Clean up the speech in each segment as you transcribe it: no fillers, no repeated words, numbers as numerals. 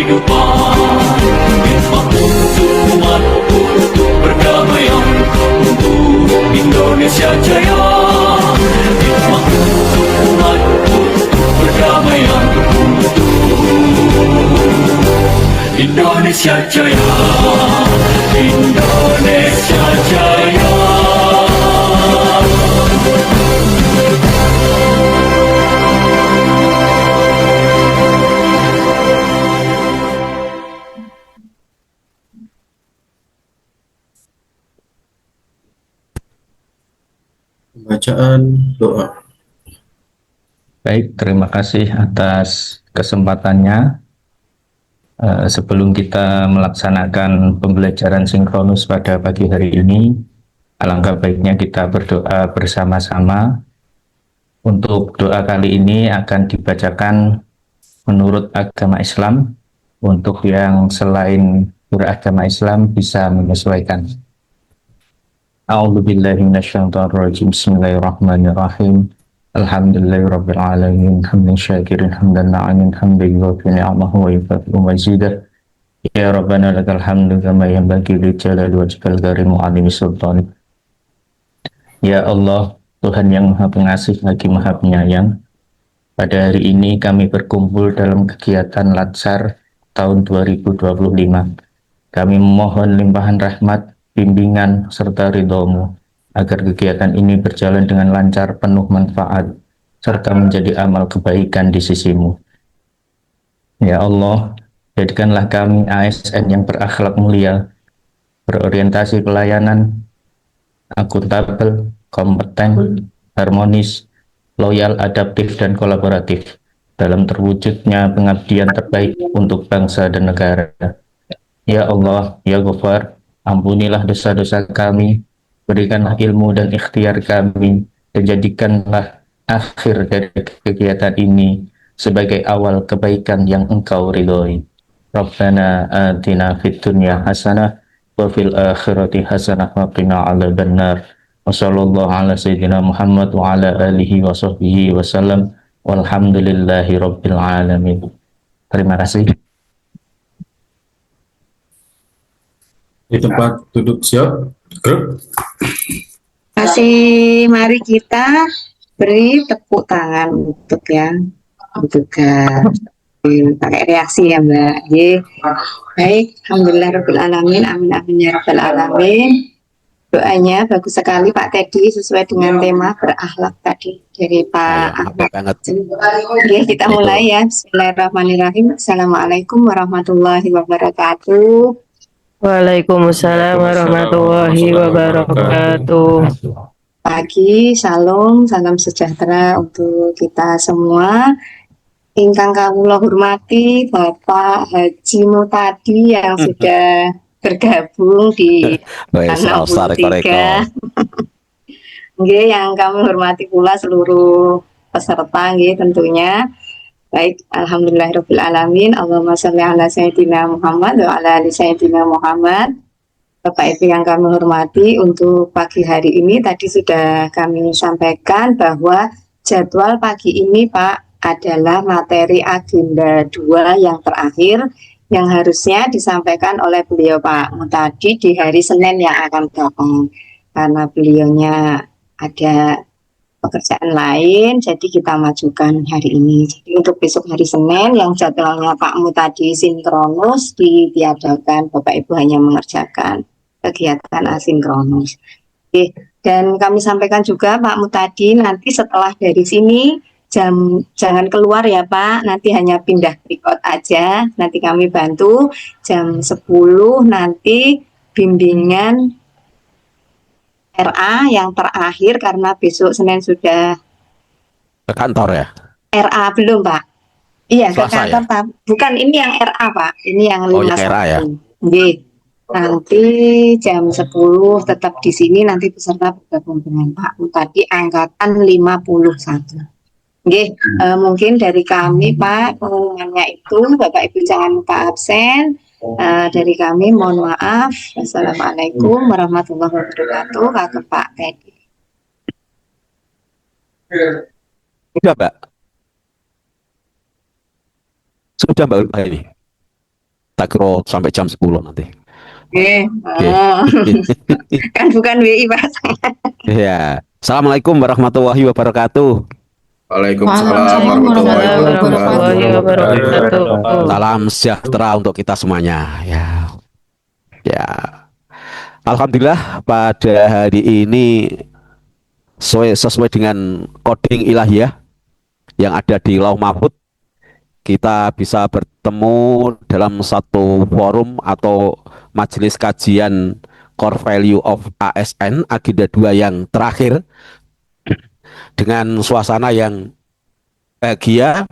kehidupan. Hikmah untuk umat, untuk perdamaian, untuk Indonesia Jaya. Hikmah untuk umat, untuk perdamaian, untuk Indonesia Jaya. Indonesia Jaya. Bacaan doa. Baik, terima kasih atas kesempatannya. Sebelum kita melaksanakan pembelajaran sinkronus pada pagi hari ini, alangkah baiknya kita berdoa bersama-sama. Untuk doa kali ini akan dibacakan menurut agama Islam. Untuk yang selain beragama Islam bisa menyesuaikan. A'udzubillahi minasyaitonirrajim. Bismillahirrahmanirrahim. Alhamdulillahirabbil alamin hamdan syakirin hamdan na'imin hamdan yuwafi ni'amahu wa yukafi'u mazidah. Ya Rabbana lakal hamdu kama yanbaghi li jalali wajhikal karim wa 'azimi sultanik. Ya Allah, Tuhan yang Maha Pengasih lagi Maha Penyayang, pada hari ini kami berkumpul dalam kegiatan Latsar tahun 2025. Kami memohon limpahan rahmat, bimbingan, serta ridho-Mu, agar kegiatan ini berjalan dengan lancar, penuh manfaat, serta menjadi amal kebaikan di sisi-Mu. Ya Allah, jadikanlah kami ASN yang berakhlak mulia, berorientasi pelayanan, akuntabel, kompeten, harmonis, loyal, adaptif, dan kolaboratif dalam terwujudnya pengabdian terbaik untuk bangsa dan negara. Ya Allah, Ya Ghaffar, ampunilah dosa-dosa kami, berikanlah ilmu dan ikhtiar kami, dan jadikanlah akhir dari kegiatan ini sebagai awal kebaikan yang Engkau ridhoi. Rabbana atina fid dunya hasanah wa fil akhirati hasanah wa qina adzabannar. Wa sallallahu ala sayyidina Muhammad wa ala alihi wa sahbihi wa sallam. Walhamdulillahi rabbil alamin. Terima kasih. Di tempat duduk siap, gerak. Masih, mari kita beri tepuk tangan untuk yang juga pakai reaksi ya Mbak. Baik, alhamdulillah rabbil alamin, amin amin ya rabbal alamin. Doanya bagus sekali Pak Teddy, sesuai dengan tema berakhlak tadi dari Pak Ahmad. Oke, kita mulai ya. Bismillahirrahmanirrahim. Assalamualaikum warahmatullahi wabarakatuh. Waalaikumsalam warahmatullahi wabarakatuh. Pagi, salam sejahtera untuk kita semua. Ingkang kawula hormati Bapak Haji Mutadi yang sudah bergabung di channel 63. Nggih, yang kami hormati pula seluruh peserta nggih tentunya. Baik, alhamdulillahirabbil alamin. Allahumma shalli ala sayyidina Muhammad wa ala ali sayyidina Muhammad. Bapak Ibu yang kami hormati, untuk pagi hari ini tadi sudah kami sampaikan bahwa jadwal pagi ini Pak adalah materi agenda 2 yang terakhir yang harusnya disampaikan oleh beliau Pak Mutadi di hari Senin yang akan datang. Karena beliaunya ada pekerjaan lain, jadi kita majukan hari ini. Jadi untuk besok hari Senin yang jadwalnya Pak Mutadi sinkronus ditiadakan, Bapak Ibu hanya mengerjakan kegiatan asinkronus. Oke, dan kami sampaikan juga Pak Mutadi nanti setelah dari sini jangan keluar ya Pak, nanti hanya pindah record aja, nanti kami bantu jam 10 nanti bimbingan RA yang terakhir karena besok Senin sudah ke kantor ya? RA belum Pak? Iya ke Selasa, kantor ya? Pak. Bukan ini yang RA Pak, ini yang 51. yang RA ya? Nggih. Nanti jam 10 tetap di sini, nanti peserta bergabung dengan Pak Mutadi angkatan 51. Nggih, mungkin dari kami Pak pengumumannya itu, Bapak Ibu jangan lupa absen. Dari kami mohon maaf. Wassalamualaikum warahmatullahi wabarakatuh. Kakak Pak Teddy. Sudah Mbak. Sudah Mbak Ulfa ini. Tak kira sampai jam 10 nanti. Oke. Oke. Oh, kan bukan WI, Pak. Ya. Assalamualaikum warahmatullahi wabarakatuh. Waalaikumsalam Waalaikumsalam warahmatullahi warahmatullahi wabarakatuh. wabarakatuh. Salam sejahtera untuk kita semuanya. Ya. Ya. Alhamdulillah pada hari ini sesuai dengan coding ilahiyah yang ada di Lauh Mahfud, kita bisa bertemu dalam satu forum atau majelis kajian core value of ASN agenda 2 yang terakhir dengan suasana yang bahagia,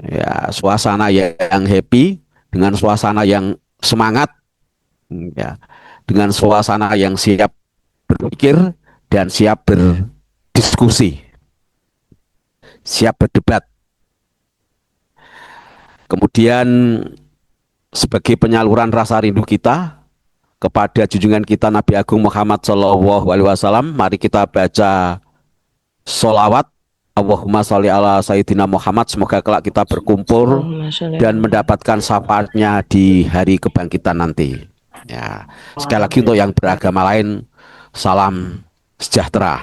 ya, suasana yang happy, dengan suasana yang semangat, ya, dengan suasana yang siap berpikir dan siap berdiskusi, siap berdebat. Kemudian sebagai penyaluran rasa rindu kita kepada junjungan kita Nabi Agung Muhammad Shallallahu Alaihi Wasallam, mari kita baca sholawat. Allahumma sholli ala Sayyidina Muhammad. Semoga kelak kita berkumpul dan mendapatkan syafaatnya di hari kebangkitan nanti. Ya, sekali lagi untuk yang beragama lain, salam sejahtera.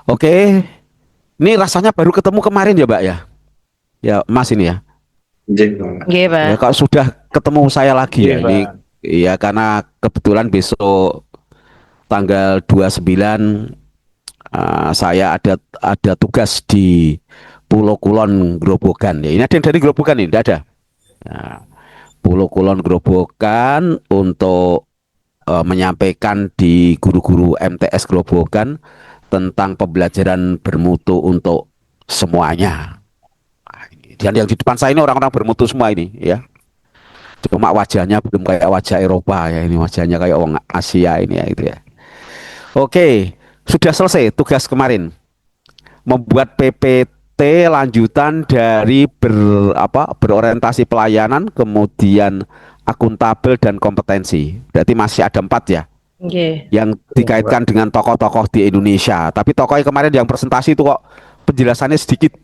Oke, ini rasanya baru ketemu kemarin ya, Mbak ya? Ya, Mas ini ya. Nggih, Pak. Ya, kalau sudah ketemu saya lagi ya, Iya, ini ya karena kebetulan besok tanggal 29 saya ada tugas di Pulau Kulon Grobogan ya. Ini ada yang dari Grobogan ini, tidak ada. Nah, Pulau Kulon Grobogan untuk menyampaikan di guru-guru MTS Grobogan tentang pembelajaran bermutu untuk semuanya. Dan yang di depan saya ini orang-orang bermutu semua ini ya. Cuma wajahnya belum kayak wajah Eropa ya, ini wajahnya kayak orang Asia ini ya itu ya. Oke, sudah selesai tugas kemarin. Membuat PPT lanjutan dari berorientasi pelayanan, kemudian akuntabel dan kompetensi. Berarti masih ada 4 ya Nggih. yang dikaitkan dengan tokoh-tokoh di Indonesia. Tapi tokohnya kemarin yang presentasi itu kok penjelasannya sedikit.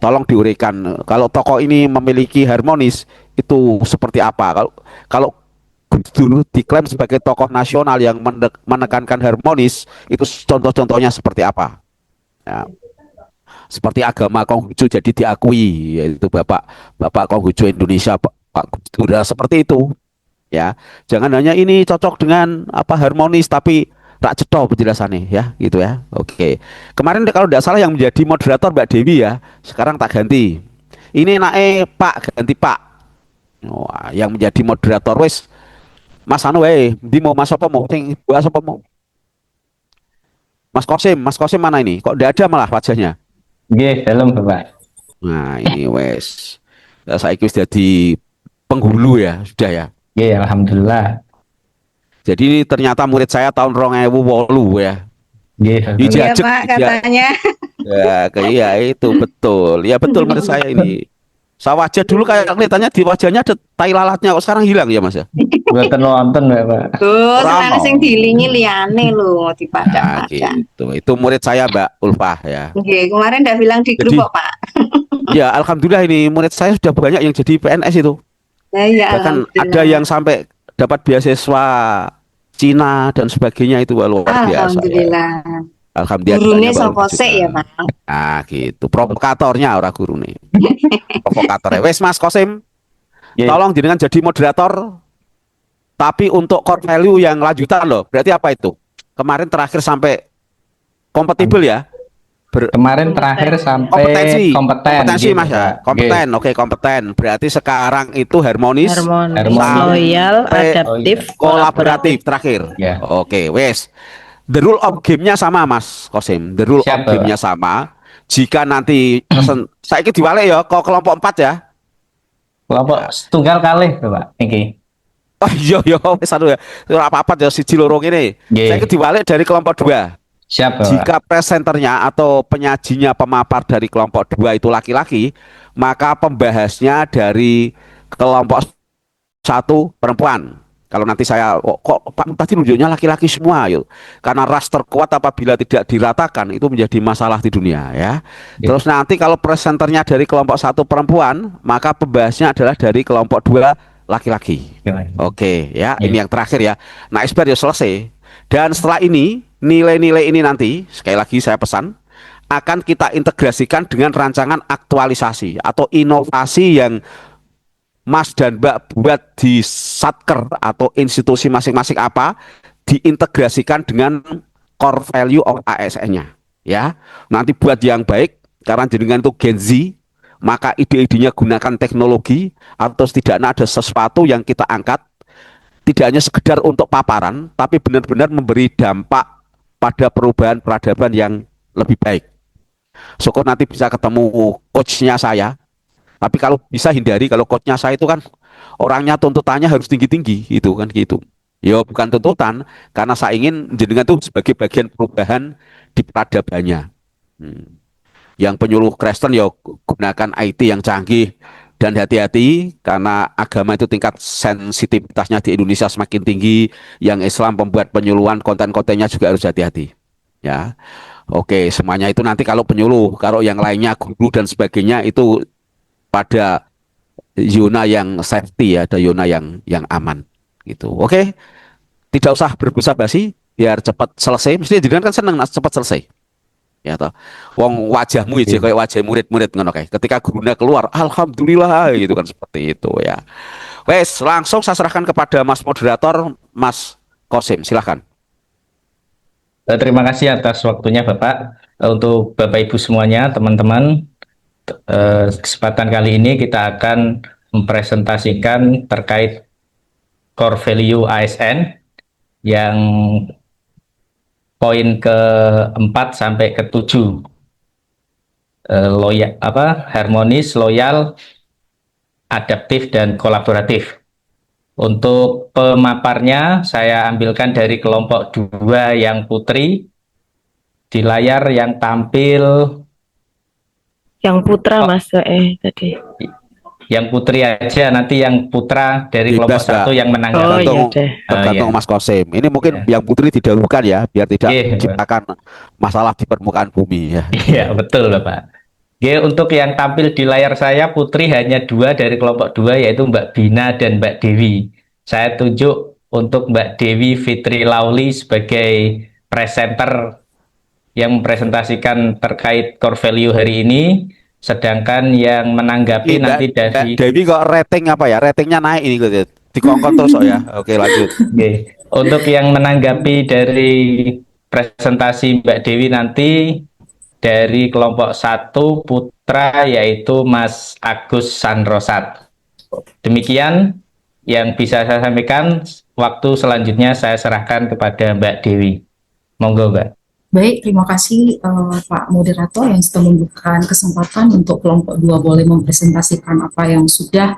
Tolong diuraikan. Kalau tokoh ini memiliki harmonis itu seperti apa? Kalau dulu diklaim sebagai tokoh nasional yang menekankan harmonis, itu contoh-contohnya seperti apa? Ya. Seperti agama Konghucu jadi diakui, yaitu Bapak Konghucu Indonesia, Pak Gudura, seperti itu. Ya, jangan hanya ini cocok dengan harmonis tapi tak cetok penjelasannya ya, gitu ya. Oke. Kemarin kalau tidak salah yang menjadi moderator Mbak Dewi ya, sekarang tak ganti. Ini Pak ganti Pak. Wah, yang menjadi moderator wes Mas anu di mau Mas apa mau sing bahas apa mau? Mas Kosim mana ini? Kok tidak ada malah wajahnya? Nggih, dalam Bapak. Nah, ini wes. Ya, saya wis jadi penghulu ya, sudah ya. Nggih, alhamdulillah. Jadi ini ternyata murid saya tahun 2008 ya. Nggih. Iya, Dijajak, Pak, katanya. Ya, iya itu betul. Ya betul murid saya ini. Saya wajah dulu kayak kelihatannya di wajahnya ada tai lalatnya, kok sekarang hilang ya Mas ya? Bukan nonton Bapak. Tuh, sekarang Ramo. sing diilingi liyane lho, Nah, dipadang-padang. gitu. Itu murid saya Mbak Ulfah ya. Oke, kemarin udah bilang di grup Jadi- kok, Pak. Ya alhamdulillah ini murid saya sudah banyak yang jadi PNS itu. Ya, iya, Bahkan alhamdulillah. ada yang sampai dapat beasiswa Cina dan sebagainya itu luar biasa ya. Alhamdulillah. Alhamdulillah. Gurunya ditanya sapa baru sik ya, juga. Pak? Nah gitu. Provokatornya orang guru nih. Provokatornya. Wes Mas Kosim, Nggih. tolong jenengan jadi moderator. Tapi untuk core value yang lanjutan loh. Berarti apa itu? Kemarin terakhir sampai kompatibel ya. Kemarin terakhir sampai Kompetensi Nggih, Mas ya. Bapak. Kompeten. Oke, kompeten. Berarti sekarang itu harmonis, Harmonis, Harmonis. loyal, Sampai adaptif, kolaboratif terakhir. Ya. Oke, wes. The rule of game-nya sama Mas Kosim. The rule Siap, of game-nya sama. Jika nanti saya diwale ya ke kelompok 4 ya. Kelompok setunggal kalih Bapak. Niki. Oh iya wes anu ya. Ora apa-apa ya siji loro ngene. Nggih. Saya diwale dari kelompok 2. Siap Bapak. Jika presenternya atau penyajinya pemapar dari kelompok 2 itu laki-laki, maka pembahasnya dari kelompok 1 perempuan. Kalau nanti saya kok Pak tadi nunjuknya laki-laki semua, yuk. Karena ras terkuat apabila tidak diratakan itu menjadi masalah di dunia ya. Terus nanti kalau presenternya dari kelompok 1 perempuan, maka pembahasnya adalah dari kelompok 2 laki-laki. Oke ya, ini yang terakhir ya. Nah, expert ya selesai. Dan setelah ini nilai-nilai ini nanti sekali lagi saya pesan akan kita integrasikan dengan rancangan aktualisasi atau inovasi yang Mas dan Mbak buat di satker atau institusi masing-masing apa, diintegrasikan dengan core value of ASN-nya ya. Nanti buat yang baik, karena jenengan itu Gen Z, maka ide-idenya gunakan teknologi atau setidaknya ada sesuatu yang kita angkat, tidak hanya sekedar untuk paparan, tapi benar-benar memberi dampak pada perubahan peradaban yang lebih baik. Syukur nanti bisa ketemu coachnya saya. Tapi kalau bisa hindari, kalau coachnya saya itu kan orangnya tuntutannya harus tinggi-tinggi, itu kan gitu. Ya bukan tuntutan, karena saya ingin jenengan itu sebagai bagian perubahan di peradabannya. Yang penyuluh Kristen ya gunakan IT yang canggih dan hati-hati karena agama itu tingkat sensitivitasnya di Indonesia semakin tinggi. Yang Islam pembuat penyuluhan konten-kontennya juga harus hati-hati. Ya, oke, semuanya itu nanti kalau penyuluh, kalau yang lainnya guru dan sebagainya itu pada zona yang safety ya, ada zona yang aman gitu. Oke. Tidak usah berbasa-basi, biar cepat selesai. Mesti jenengan kan seneng cepat selesai. Ya toh. Wong wajahmu aja kayak wajah murid-murid ngono kae. Ketika gurunya keluar, alhamdulillah gitu kan, seperti itu ya. Wes, langsung saya serahkan kepada Mas moderator, Mas Kosim, silahkan. Terima kasih atas waktunya Bapak. Untuk Bapak Ibu semuanya, teman-teman, kesempatan kali ini kita akan mempresentasikan terkait core value ASN yang poin ke-4 sampai ke-7. Harmonis, loyal, adaptif, dan kolaboratif. Untuk pemaparnya saya ambilkan dari kelompok 2 yang putri. Di layar yang tampil Yang putra Mas tadi. yang putri aja, nanti yang putra dari Bebas, kelompok 1 Mbak. yang menanggapi. iya deh. Tergantung iya. Mas Kosim. Ini mungkin yang putri didahulukan ya, biar tidak Iya, menciptakan masalah di permukaan bumi ya. Iya, betul Bapak. Oke, untuk yang tampil di layar saya putri hanya 2 dari kelompok 2, yaitu Mbak Bina dan Mbak Dewi. Saya tunjuk untuk Mbak Dewi Fitri Lauli sebagai presenter yang mempresentasikan terkait core value hari ini, sedangkan yang menanggapi nanti dari Dewi kok rating apa ya? Ratingnya naik ini gitu. Dikongkon terus ya. Oke, lanjut. Oke. Untuk yang menanggapi dari presentasi Mbak Dewi nanti dari kelompok 1 putra, yaitu Mas Agus Sanrosat. Demikian yang bisa saya sampaikan. Waktu selanjutnya saya serahkan kepada Mbak Dewi. Monggo Mbak. Baik, terima kasih Pak Moderator yang sudah memberikan kesempatan untuk kelompok 2 boleh mempresentasikan apa yang sudah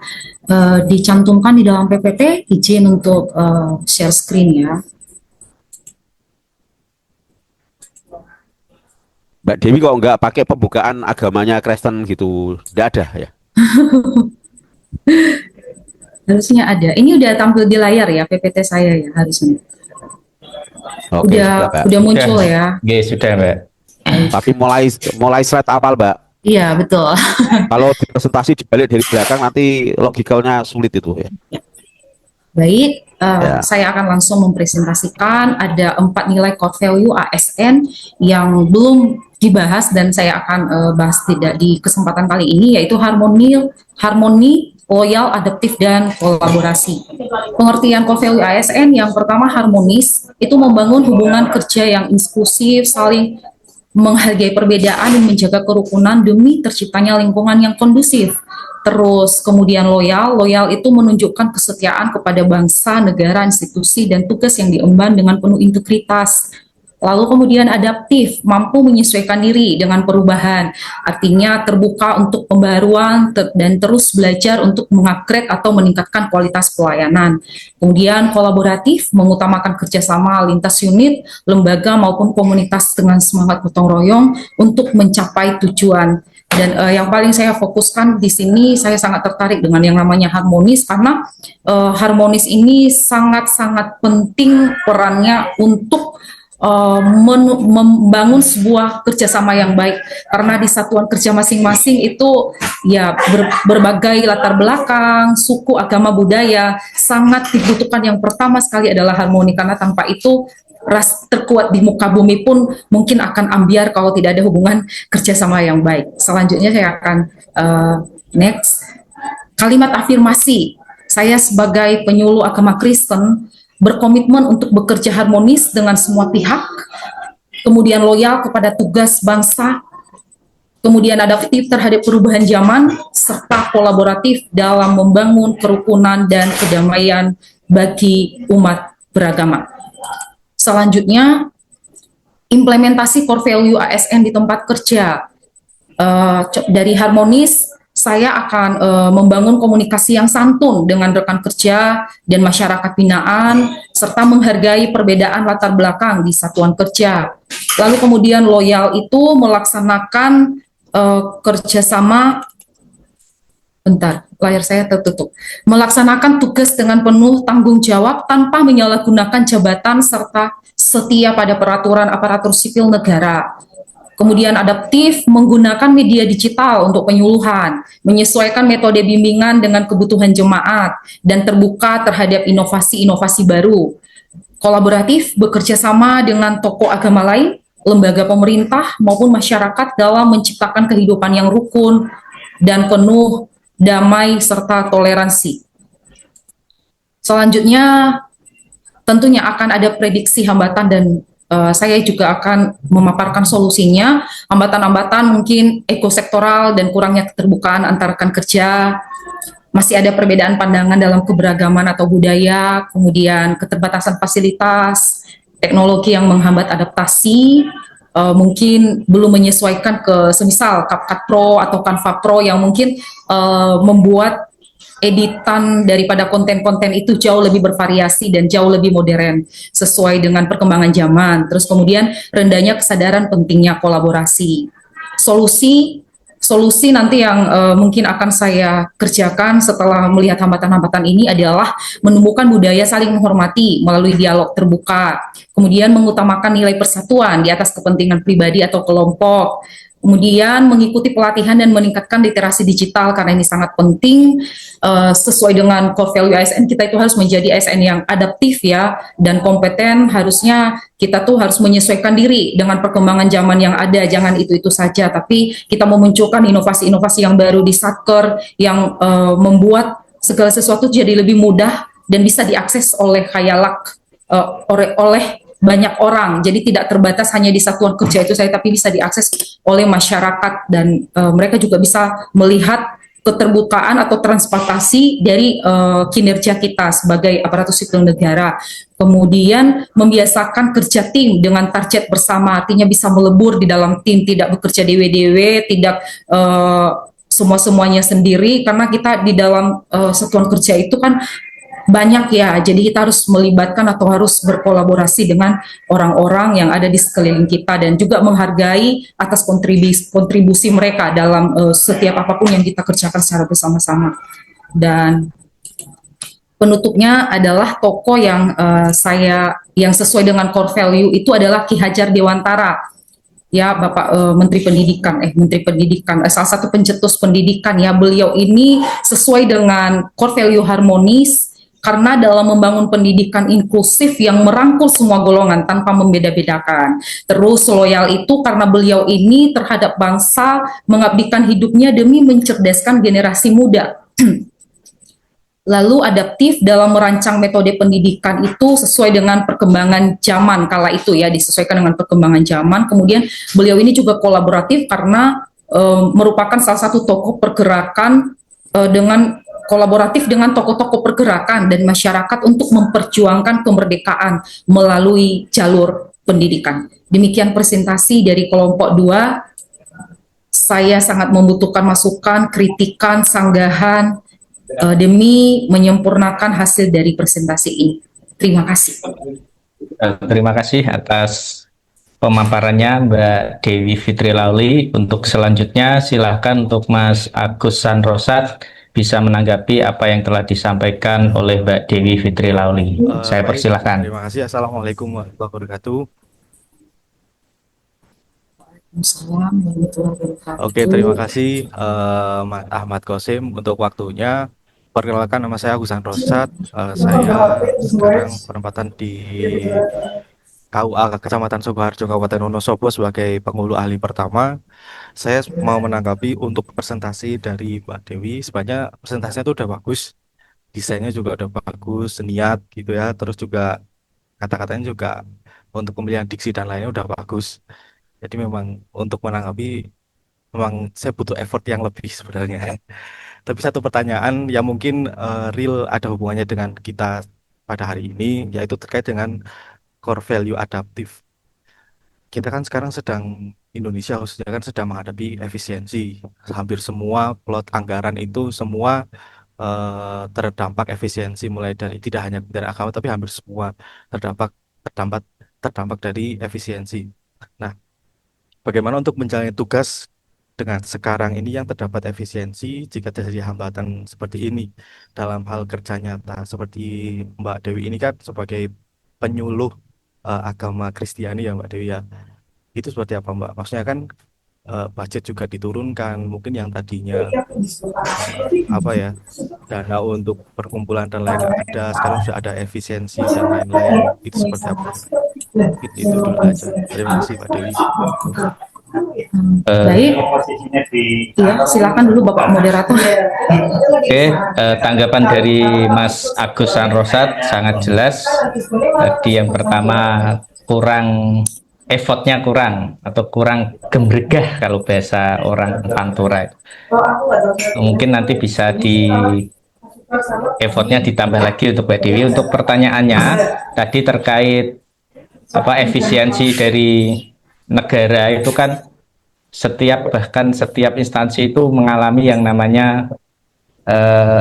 dicantumkan di dalam PPT. Izin untuk share screen ya. Mbak Dewi kok nggak pakai pembukaan agamanya Kristen gitu? Nggak ada ya? Harusnya ada. Ini udah tampil di layar ya PPT saya ya harusnya. Oke, Udah muncul ya. Oke, sudah Mbak. Tapi mulai slide awal Mbak. Iya, betul. Kalau di presentasi dibalik dari belakang nanti logikalnya sulit itu ya. Baik, saya akan langsung mempresentasikan ada 4 nilai core value ASN yang belum dibahas dan saya akan bahas tidak di kesempatan kali ini, yaitu harmoni, loyal, adaptif, dan kolaborasi. Pengertian core value ASN yang pertama harmonis, itu membangun hubungan kerja yang inklusif, saling menghargai perbedaan dan menjaga kerukunan demi terciptanya lingkungan yang kondusif. Terus kemudian loyal itu menunjukkan kesetiaan kepada bangsa, negara, institusi, dan tugas yang diemban dengan penuh integritas. Lalu kemudian adaptif, mampu menyesuaikan diri dengan perubahan, artinya terbuka untuk pembaruan dan terus belajar untuk mengupgrade atau meningkatkan kualitas pelayanan. Kemudian kolaboratif, mengutamakan kerjasama lintas unit, lembaga maupun komunitas dengan semangat gotong royong untuk mencapai tujuan. Dan yang paling saya fokuskan di sini, saya sangat tertarik dengan yang namanya harmonis, karena harmonis ini sangat-sangat penting perannya untuk membangun sebuah kerjasama yang baik, karena di satuan kerja masing-masing itu ya berbagai latar belakang, suku, agama, budaya sangat dibutuhkan. Yang pertama sekali adalah harmoni, karena tanpa itu ras terkuat di muka bumi pun mungkin akan ambiar kalau tidak ada hubungan kerjasama yang baik. Selanjutnya saya akan next kalimat afirmasi. Saya sebagai penyuluh agama Kristen berkomitmen untuk bekerja harmonis dengan semua pihak, kemudian loyal kepada tugas bangsa, kemudian adaptif terhadap perubahan zaman, serta kolaboratif dalam membangun kerukunan dan kedamaian bagi umat beragama. Selanjutnya, implementasi core value ASN di tempat kerja. Dari harmonis, saya akan membangun komunikasi yang santun dengan rekan kerja dan masyarakat binaan, serta menghargai perbedaan latar belakang di satuan kerja. Lalu kemudian loyal itu melaksanakan kerjasama. Bentar, layar saya tertutup. Melaksanakan tugas dengan penuh tanggung jawab tanpa menyalahgunakan jabatan serta setia pada peraturan aparatur sipil negara. Kemudian adaptif, menggunakan media digital untuk penyuluhan, menyesuaikan metode bimbingan dengan kebutuhan jemaat, dan terbuka terhadap inovasi-inovasi baru. Kolaboratif, bekerja sama dengan tokoh agama lain, lembaga pemerintah, maupun masyarakat dalam menciptakan kehidupan yang rukun dan penuh damai serta toleransi. Selanjutnya, tentunya akan ada prediksi hambatan dan saya juga akan memaparkan solusinya. Hambatan-hambatan mungkin ekosektoral dan kurangnya keterbukaan antar rekan kerja, masih ada perbedaan pandangan dalam keberagaman atau budaya, kemudian keterbatasan fasilitas, teknologi yang menghambat adaptasi, mungkin belum menyesuaikan ke semisal CapCut Pro atau Canva Pro yang mungkin membuat editan daripada konten-konten itu jauh lebih bervariasi dan jauh lebih modern sesuai dengan perkembangan zaman. Terus kemudian rendahnya kesadaran pentingnya kolaborasi. Solusi nanti yang mungkin akan saya kerjakan setelah melihat hambatan-hambatan ini adalah menumbuhkan budaya saling menghormati melalui dialog terbuka, kemudian mengutamakan nilai persatuan di atas kepentingan pribadi atau kelompok, kemudian mengikuti pelatihan dan meningkatkan literasi digital karena ini sangat penting. Sesuai dengan core value ASN, kita itu harus menjadi ASN yang adaptif ya dan kompeten. Harusnya kita tuh harus menyesuaikan diri dengan perkembangan zaman yang ada, jangan itu-itu saja, tapi kita memunculkan inovasi-inovasi yang baru di Satker yang membuat segala sesuatu jadi lebih mudah dan bisa diakses oleh khayalak, oleh banyak orang. Jadi tidak terbatas hanya di satuan kerja itu saja, tapi bisa diakses oleh masyarakat dan mereka juga bisa melihat keterbukaan atau transparansi dari kinerja kita sebagai aparatur sipil negara. Kemudian membiasakan kerja tim dengan target bersama, artinya bisa melebur di dalam tim, tidak bekerja dewe-dewe, tidak semua-semuanya sendiri, karena kita di dalam satuan kerja itu kan banyak ya, jadi kita harus melibatkan atau harus berkolaborasi dengan orang-orang yang ada di sekeliling kita dan juga menghargai atas kontribusi mereka dalam setiap apapun yang kita kerjakan secara bersama-sama. Dan penutupnya adalah tokoh yang yang sesuai dengan core value itu adalah Ki Hajar Dewantara. Ya, Bapak Menteri Pendidikan, salah satu pencetus pendidikan ya. Beliau ini sesuai dengan core value harmonis, karena dalam membangun pendidikan inklusif yang merangkul semua golongan tanpa membeda-bedakan. Terus loyal itu karena beliau ini terhadap bangsa mengabdikan hidupnya demi mencerdaskan generasi muda. Lalu adaptif dalam merancang metode pendidikan itu sesuai dengan perkembangan zaman kala itu ya, disesuaikan dengan perkembangan zaman. Kemudian beliau ini juga kolaboratif karena merupakan salah satu tokoh pergerakan kolaboratif dengan tokoh-tokoh pergerakan dan masyarakat untuk memperjuangkan kemerdekaan melalui jalur pendidikan. Demikian presentasi dari kelompok 2. Saya sangat membutuhkan masukan, kritikan, sanggahan demi menyempurnakan hasil dari presentasi ini. Terima kasih. Terima kasih atas pemaparannya Mbak Dewi Fitri Lauli. Untuk selanjutnya silahkan untuk Mas Agus Sanrosat bisa menanggapi apa yang telah disampaikan oleh Mbak Dewi Fitri Lauli. Saya Baik, persilahkan. terima kasih. Assalamualaikum warahmatullahi wabarakatuh. Waalaikumsalam warahmatullahi wabarakatuh. Oke, terima kasih Mas Ahmad Qasim untuk waktunya. Perkenalkan, nama saya Agus Sanrosat. Saya sekarang penempatan di KUA Kecamatan Sukoharjo, Kabupaten Wonosobo sebagai penghulu ahli pertama. Saya mau menanggapi untuk presentasi dari Mbak Dewi. Sebenarnya presentasinya itu udah bagus, desainnya juga udah bagus, niat gitu ya. Terus juga kata-katanya juga untuk pemilihan diksi dan lainnya udah bagus. Jadi memang untuk menanggapi memang saya butuh effort yang lebih sebenarnya. Tapi satu pertanyaan yang mungkin real ada hubungannya dengan kita pada hari ini, yaitu terkait dengan core value adaptif. Kita kan sekarang Indonesia khususnya kan sedang menghadapi efisiensi. Hampir semua plot anggaran itu semua terdampak efisiensi, mulai dari tidak hanya dari agama tapi hampir semua terdampak terdampak terdampak dari efisiensi. Nah, bagaimana untuk menjalani tugas dengan sekarang ini yang terdapat efisiensi jika terjadi hambatan seperti ini dalam hal kerja nyata, seperti Mbak Dewi ini kan sebagai penyuluh agama Kristiani ya Mbak Dewi ya, itu seperti apa Mbak? Maksudnya kan budget juga diturunkan, mungkin yang tadinya apa ya, dana untuk perkumpulan dan lain ada, sekarang sudah ada efisiensi dan lain-lain, itu seperti apa? Mungkin itu dulu aja. Terima kasih Mbak Dewi. Baik, iya silakan dulu Bapak Moderator. Oke, tanggapan dari Mas Agus Sanrosat sangat jelas. Tadi yang pertama kurang effortnya kurang atau kurang gembregah kalau bahasa orang Pantura. Mungkin nanti bisa effortnya ditambah lagi untuk Mbak Dewi. Untuk pertanyaannya tadi terkait efisiensi dari negara itu kan bahkan setiap instansi itu mengalami yang namanya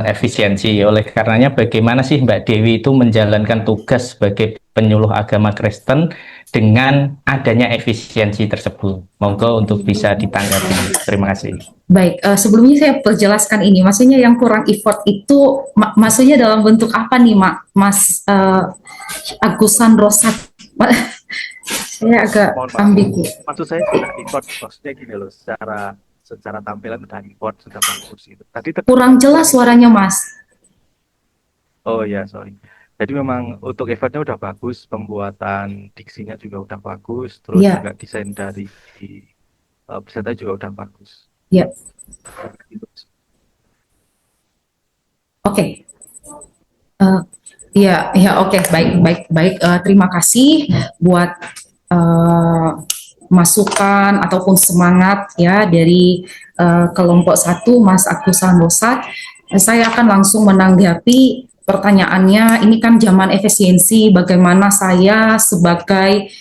efisiensi. Oleh karenanya bagaimana sih Mbak Dewi itu menjalankan tugas sebagai penyuluh agama Kristen dengan adanya efisiensi tersebut? Monggo untuk bisa ditanggapi. Terima kasih. Baik, sebelumnya saya perjelaskan ini, maksudnya yang kurang effort itu maksudnya dalam bentuk apa nih Mas Agus Sanrosat? Saya agak ambigu. Maksud saya sudah import, maksudnya gini loh, secara tampilan sudah import, sudah bagus gitu. Kurang jelas suaranya Mas. Oh ya, sorry. Jadi memang untuk effortnya udah bagus, pembuatan diksinya juga udah bagus, terus Ya. juga desain dari peserta juga udah bagus. Ya. Gitu. Oke. Ya, oke, baik. Terima kasih buat masukan ataupun semangat ya dari kelompok 1 Mas Agus Sanrosat. Saya akan langsung menanggapi pertanyaannya. Ini kan zaman efisiensi, bagaimana saya sebagai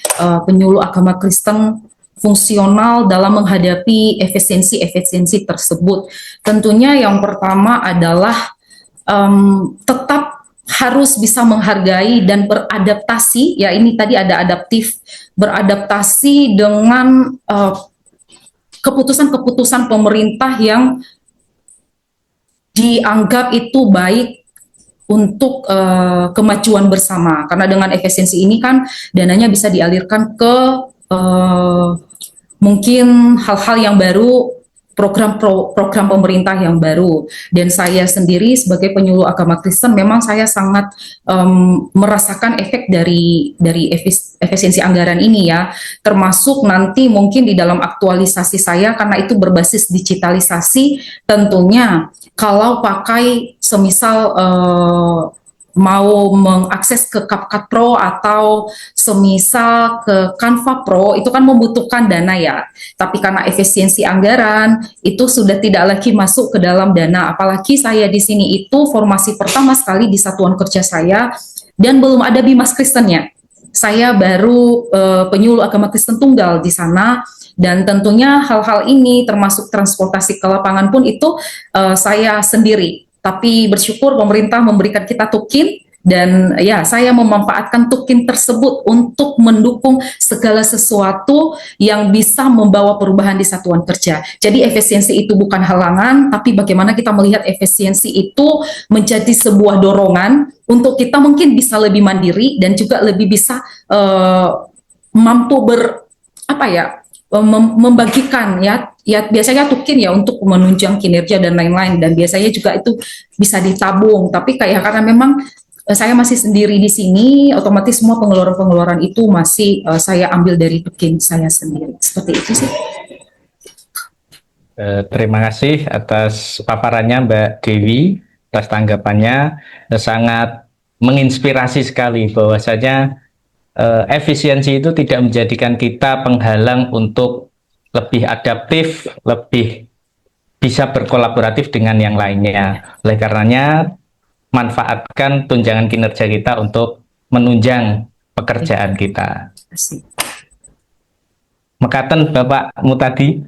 penyuluh agama Kristen fungsional dalam menghadapi efisiensi tersebut. Tentunya yang pertama adalah tetap harus bisa menghargai dan beradaptasi, ya ini tadi ada adaptif, beradaptasi dengan keputusan-keputusan pemerintah yang dianggap itu baik untuk kemajuan bersama. Karena dengan efisiensi ini kan dananya bisa dialirkan ke mungkin hal-hal yang baru, program pemerintah yang baru. Dan saya sendiri sebagai penyuluh agama Kristen memang saya sangat merasakan efek dari efisiensi anggaran ini ya, termasuk nanti mungkin di dalam aktualisasi saya karena itu berbasis digitalisasi. Tentunya kalau pakai semisal mau mengakses ke CapCut Pro atau semisal ke Canva Pro itu kan membutuhkan dana ya, tapi karena efisiensi anggaran itu sudah tidak lagi masuk ke dalam dana. Apalagi saya di sini itu formasi pertama sekali di satuan kerja saya dan belum ada Bimas Kristennya. Saya baru penyuluh agama Kristen tunggal di sana, dan tentunya hal-hal ini termasuk transportasi ke lapangan pun itu saya sendiri. Tapi bersyukur pemerintah memberikan kita tukin Dan ya, saya memanfaatkan token tersebut untuk mendukung segala sesuatu yang bisa membawa perubahan di satuan kerja. Jadi efisiensi itu bukan halangan, tapi bagaimana kita melihat efisiensi itu menjadi sebuah dorongan untuk kita mungkin bisa lebih mandiri dan juga lebih bisa mampu membagikan ya biasanya token ya untuk menunjang kinerja dan lain-lain, dan biasanya juga itu bisa ditabung, tapi kayak karena memang saya masih sendiri di sini, otomatis semua pengeluaran-pengeluaran itu masih saya ambil dari token saya sendiri. Seperti itu sih. Terima kasih atas paparannya Mbak Dewi, atas tanggapannya. Sangat menginspirasi sekali bahwasanya efisiensi itu tidak menjadikan kita penghalang untuk lebih adaptif, lebih bisa berkolaboratif dengan yang lainnya. Oleh karenanya, manfaatkan tunjangan kinerja kita untuk menunjang pekerjaan kita. Mekaten Bapak Mutadi,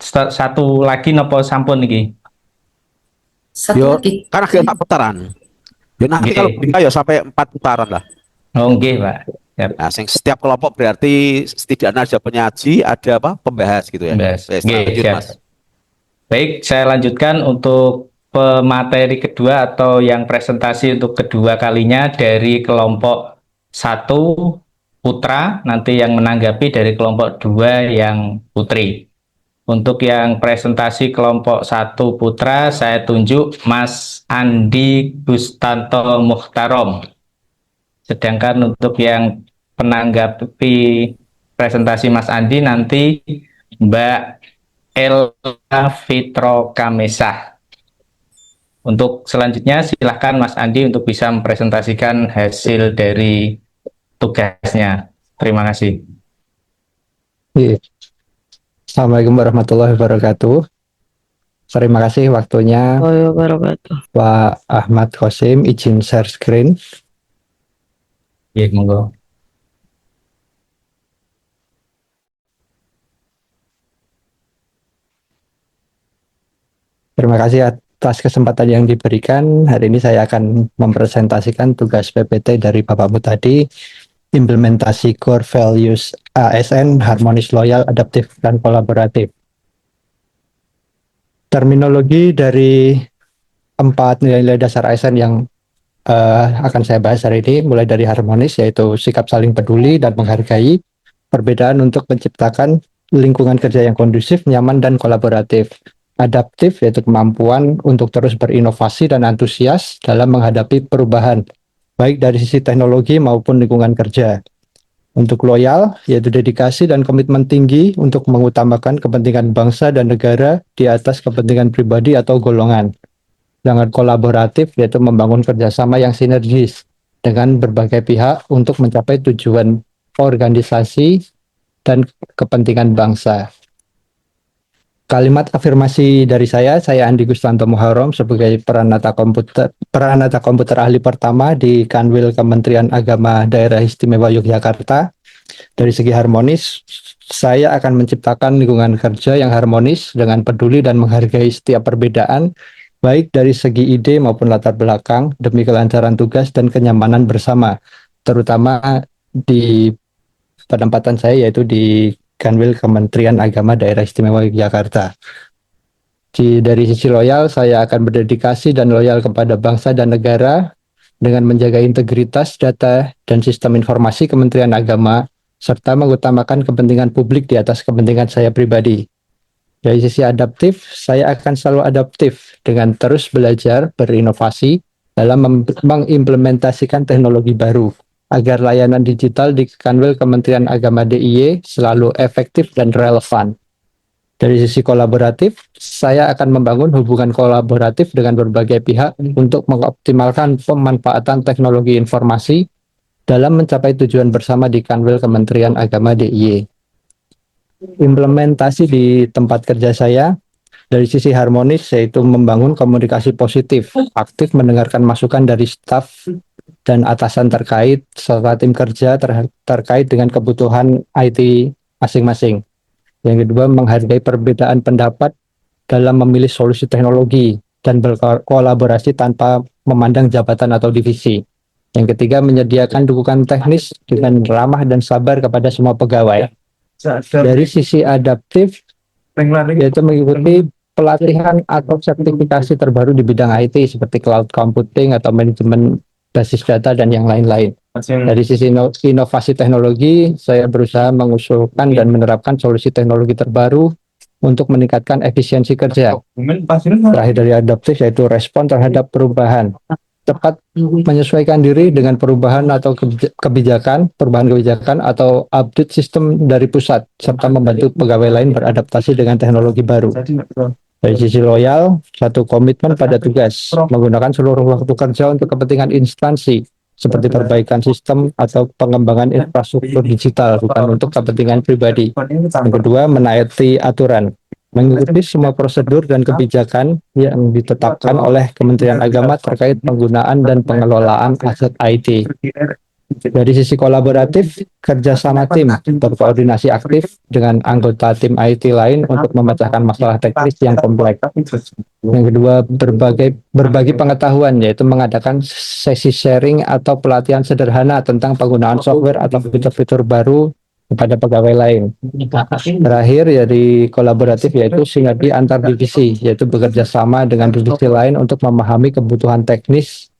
satu lagi nopo sampun iki? Satu lagi. Karena kita putaran. Ya nanti kalau bisa ya sampai 4 putaran lah. Oh, nggih, Pak. Yap. Nah, setiap kelompok berarti setidaknya ada penyaji, ada pembahas gitu ya. Nggih, siap. Baik, saya lanjutkan untuk pemateri kedua atau yang presentasi untuk kedua kalinya dari kelompok 1 putra, nanti yang menanggapi dari kelompok 2 yang putri. Untuk yang presentasi kelompok 1 putra, saya tunjuk Mas Andi Gustanto Muhtarom. Sedangkan untuk yang menanggapi presentasi Mas Andi nanti Mbak Ella Fitro Kamesah. Untuk selanjutnya silahkan Mas Andi untuk bisa mempresentasikan hasil dari tugasnya. Terima kasih. Assalamualaikum warahmatullahi wabarakatuh. Terima kasih waktunya Pak Ahmad Qasim, izin share screen. Iya, monggo. Terima kasih atas kesempatan yang diberikan. Hari ini saya akan mempresentasikan tugas PPT dari Bapakmu tadi, implementasi core values ASN, harmonis, loyal, adaptif, dan kolaboratif. Terminologi dari 4 nilai-nilai dasar ASN yang akan saya bahas hari ini, mulai dari harmonis, yaitu sikap saling peduli dan menghargai, perbedaan untuk menciptakan lingkungan kerja yang kondusif, nyaman, dan kolaboratif. Adaptif, yaitu kemampuan untuk terus berinovasi dan antusias dalam menghadapi perubahan, baik dari sisi teknologi maupun lingkungan kerja. Untuk loyal, yaitu dedikasi dan komitmen tinggi untuk mengutamakan kepentingan bangsa dan negara di atas kepentingan pribadi atau golongan. Dengan kolaboratif, yaitu membangun kerjasama yang sinergis dengan berbagai pihak untuk mencapai tujuan organisasi dan kepentingan bangsa. Kalimat afirmasi dari saya Andi Gustanto Muharram sebagai peranata komputer ahli pertama di Kanwil Kementerian Agama Daerah Istimewa Yogyakarta. Dari segi harmonis, saya akan menciptakan lingkungan kerja yang harmonis dengan peduli dan menghargai setiap perbedaan, baik dari segi ide maupun latar belakang, demi kelancaran tugas dan kenyamanan bersama, terutama di penempatan saya yaitu di Kanwil Kementerian Agama Daerah Istimewa Yogyakarta. Dari sisi loyal, saya akan berdedikasi dan loyal kepada bangsa dan negara dengan menjaga integritas data dan sistem informasi Kementerian Agama, serta mengutamakan kepentingan publik di atas kepentingan saya pribadi. Dari sisi adaptif, saya akan selalu adaptif dengan terus belajar, berinovasi dalam mengimplementasikan teknologi baru, agar layanan digital di Kanwil Kementerian Agama DIY selalu efektif dan relevan. Dari sisi kolaboratif, saya akan membangun hubungan kolaboratif dengan berbagai pihak untuk mengoptimalkan pemanfaatan teknologi informasi dalam mencapai tujuan bersama di Kanwil Kementerian Agama DIY. Implementasi di tempat kerja saya, dari sisi harmonis, yaitu membangun komunikasi positif, aktif mendengarkan masukan dari staf dan atasan terkait, serta tim kerja terkait dengan kebutuhan IT masing-masing. Yang kedua, menghargai perbedaan pendapat dalam memilih solusi teknologi dan berkolaborasi tanpa memandang jabatan atau divisi. Yang ketiga, menyediakan dukungan teknis dengan ramah dan sabar kepada semua pegawai. Dari sisi adaptif, yaitu mengikuti pelatihan atau sertifikasi terbaru di bidang IT seperti cloud computing atau manajemen basis data dan yang lain-lain. Dari sisi inovasi teknologi, saya berusaha mengusulkan dan menerapkan solusi teknologi terbaru untuk meningkatkan efisiensi kerja. Terakhir dari adaptif yaitu respon terhadap perubahan. Tepat menyesuaikan diri dengan perubahan atau perubahan kebijakan atau update sistem dari pusat, serta membantu pegawai lain beradaptasi dengan teknologi baru. Dari sisi loyal, satu komitmen pada tugas, menggunakan seluruh waktu kerja untuk kepentingan instansi, seperti perbaikan sistem atau pengembangan infrastruktur digital, bukan untuk kepentingan pribadi. Yang kedua, menaati aturan, mengikuti semua prosedur dan kebijakan yang ditetapkan oleh Kementerian Agama terkait penggunaan dan pengelolaan aset IT. Dari sisi kolaboratif, kerjasama tim, berkoordinasi aktif dengan anggota tim IT lain untuk memecahkan masalah teknis yang kompleks. Yang kedua, berbagi pengetahuan, yaitu mengadakan sesi sharing atau pelatihan sederhana tentang penggunaan software atau fitur-fitur baru kepada pegawai lain. Terakhir, dari kolaboratif yaitu sinergi antar divisi, yaitu bekerja sama dengan divisi lain untuk memahami kebutuhan teknis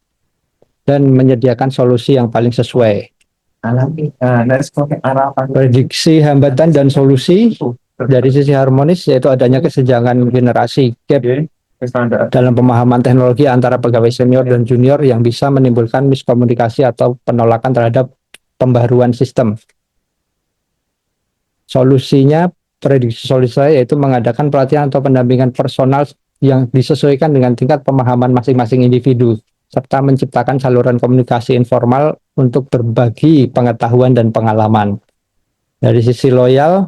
dan menyediakan solusi yang paling sesuai. Prediksi hambatan dan solusi dari sisi harmonis yaitu adanya kesenjangan generasi gap dalam pemahaman teknologi antara pegawai senior dan junior yang bisa menimbulkan miskomunikasi atau penolakan terhadap pembaruan sistem. Solusinya, prediksi solusi saya yaitu mengadakan pelatihan atau pendampingan personal yang disesuaikan dengan tingkat pemahaman masing-masing individu, serta menciptakan saluran komunikasi informal untuk berbagi pengetahuan dan pengalaman. Dari sisi loyal,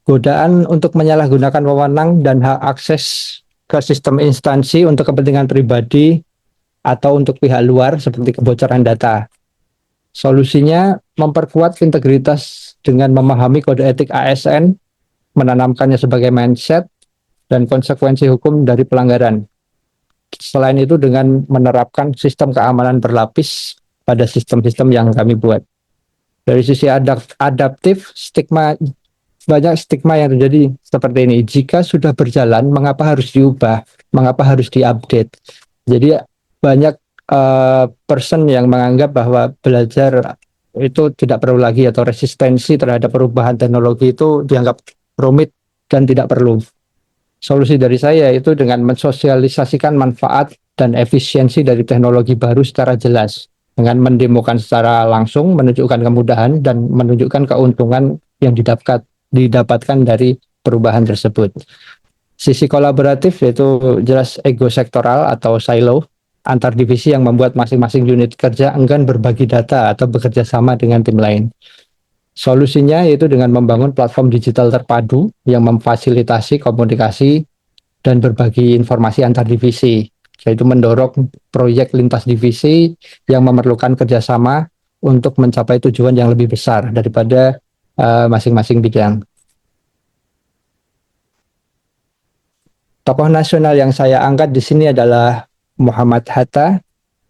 godaan untuk menyalahgunakan wewenang dan hak akses ke sistem instansi untuk kepentingan pribadi atau untuk pihak luar seperti kebocoran data. Solusinya, memperkuat integritas dengan memahami kode etik ASN, menanamkannya sebagai mindset, dan konsekuensi hukum dari pelanggaran. Selain itu dengan menerapkan sistem keamanan berlapis pada sistem-sistem yang kami buat. Dari sisi adaptif, banyak stigma yang terjadi seperti ini. Jika sudah berjalan, mengapa harus diubah? Mengapa harus diupdate? Jadi banyak person yang menganggap bahwa belajar itu tidak perlu lagi atau resistensi terhadap perubahan teknologi itu dianggap rumit dan tidak perlu. Solusi dari saya itu dengan mensosialisasikan manfaat dan efisiensi dari teknologi baru secara jelas, dengan mendemokan secara langsung, menunjukkan kemudahan dan menunjukkan keuntungan yang didapatkan dari perubahan tersebut. Sisi kolaboratif yaitu jelas ego sektoral atau silo antar divisi yang membuat masing-masing unit kerja enggan berbagi data atau bekerja sama dengan tim lain. Solusinya yaitu dengan membangun platform digital terpadu yang memfasilitasi komunikasi dan berbagi informasi antar divisi, yaitu mendorong proyek lintas divisi yang memerlukan kerjasama untuk mencapai tujuan yang lebih besar daripada masing-masing bidang. Tokoh nasional yang saya angkat di sini adalah Muhammad Hatta.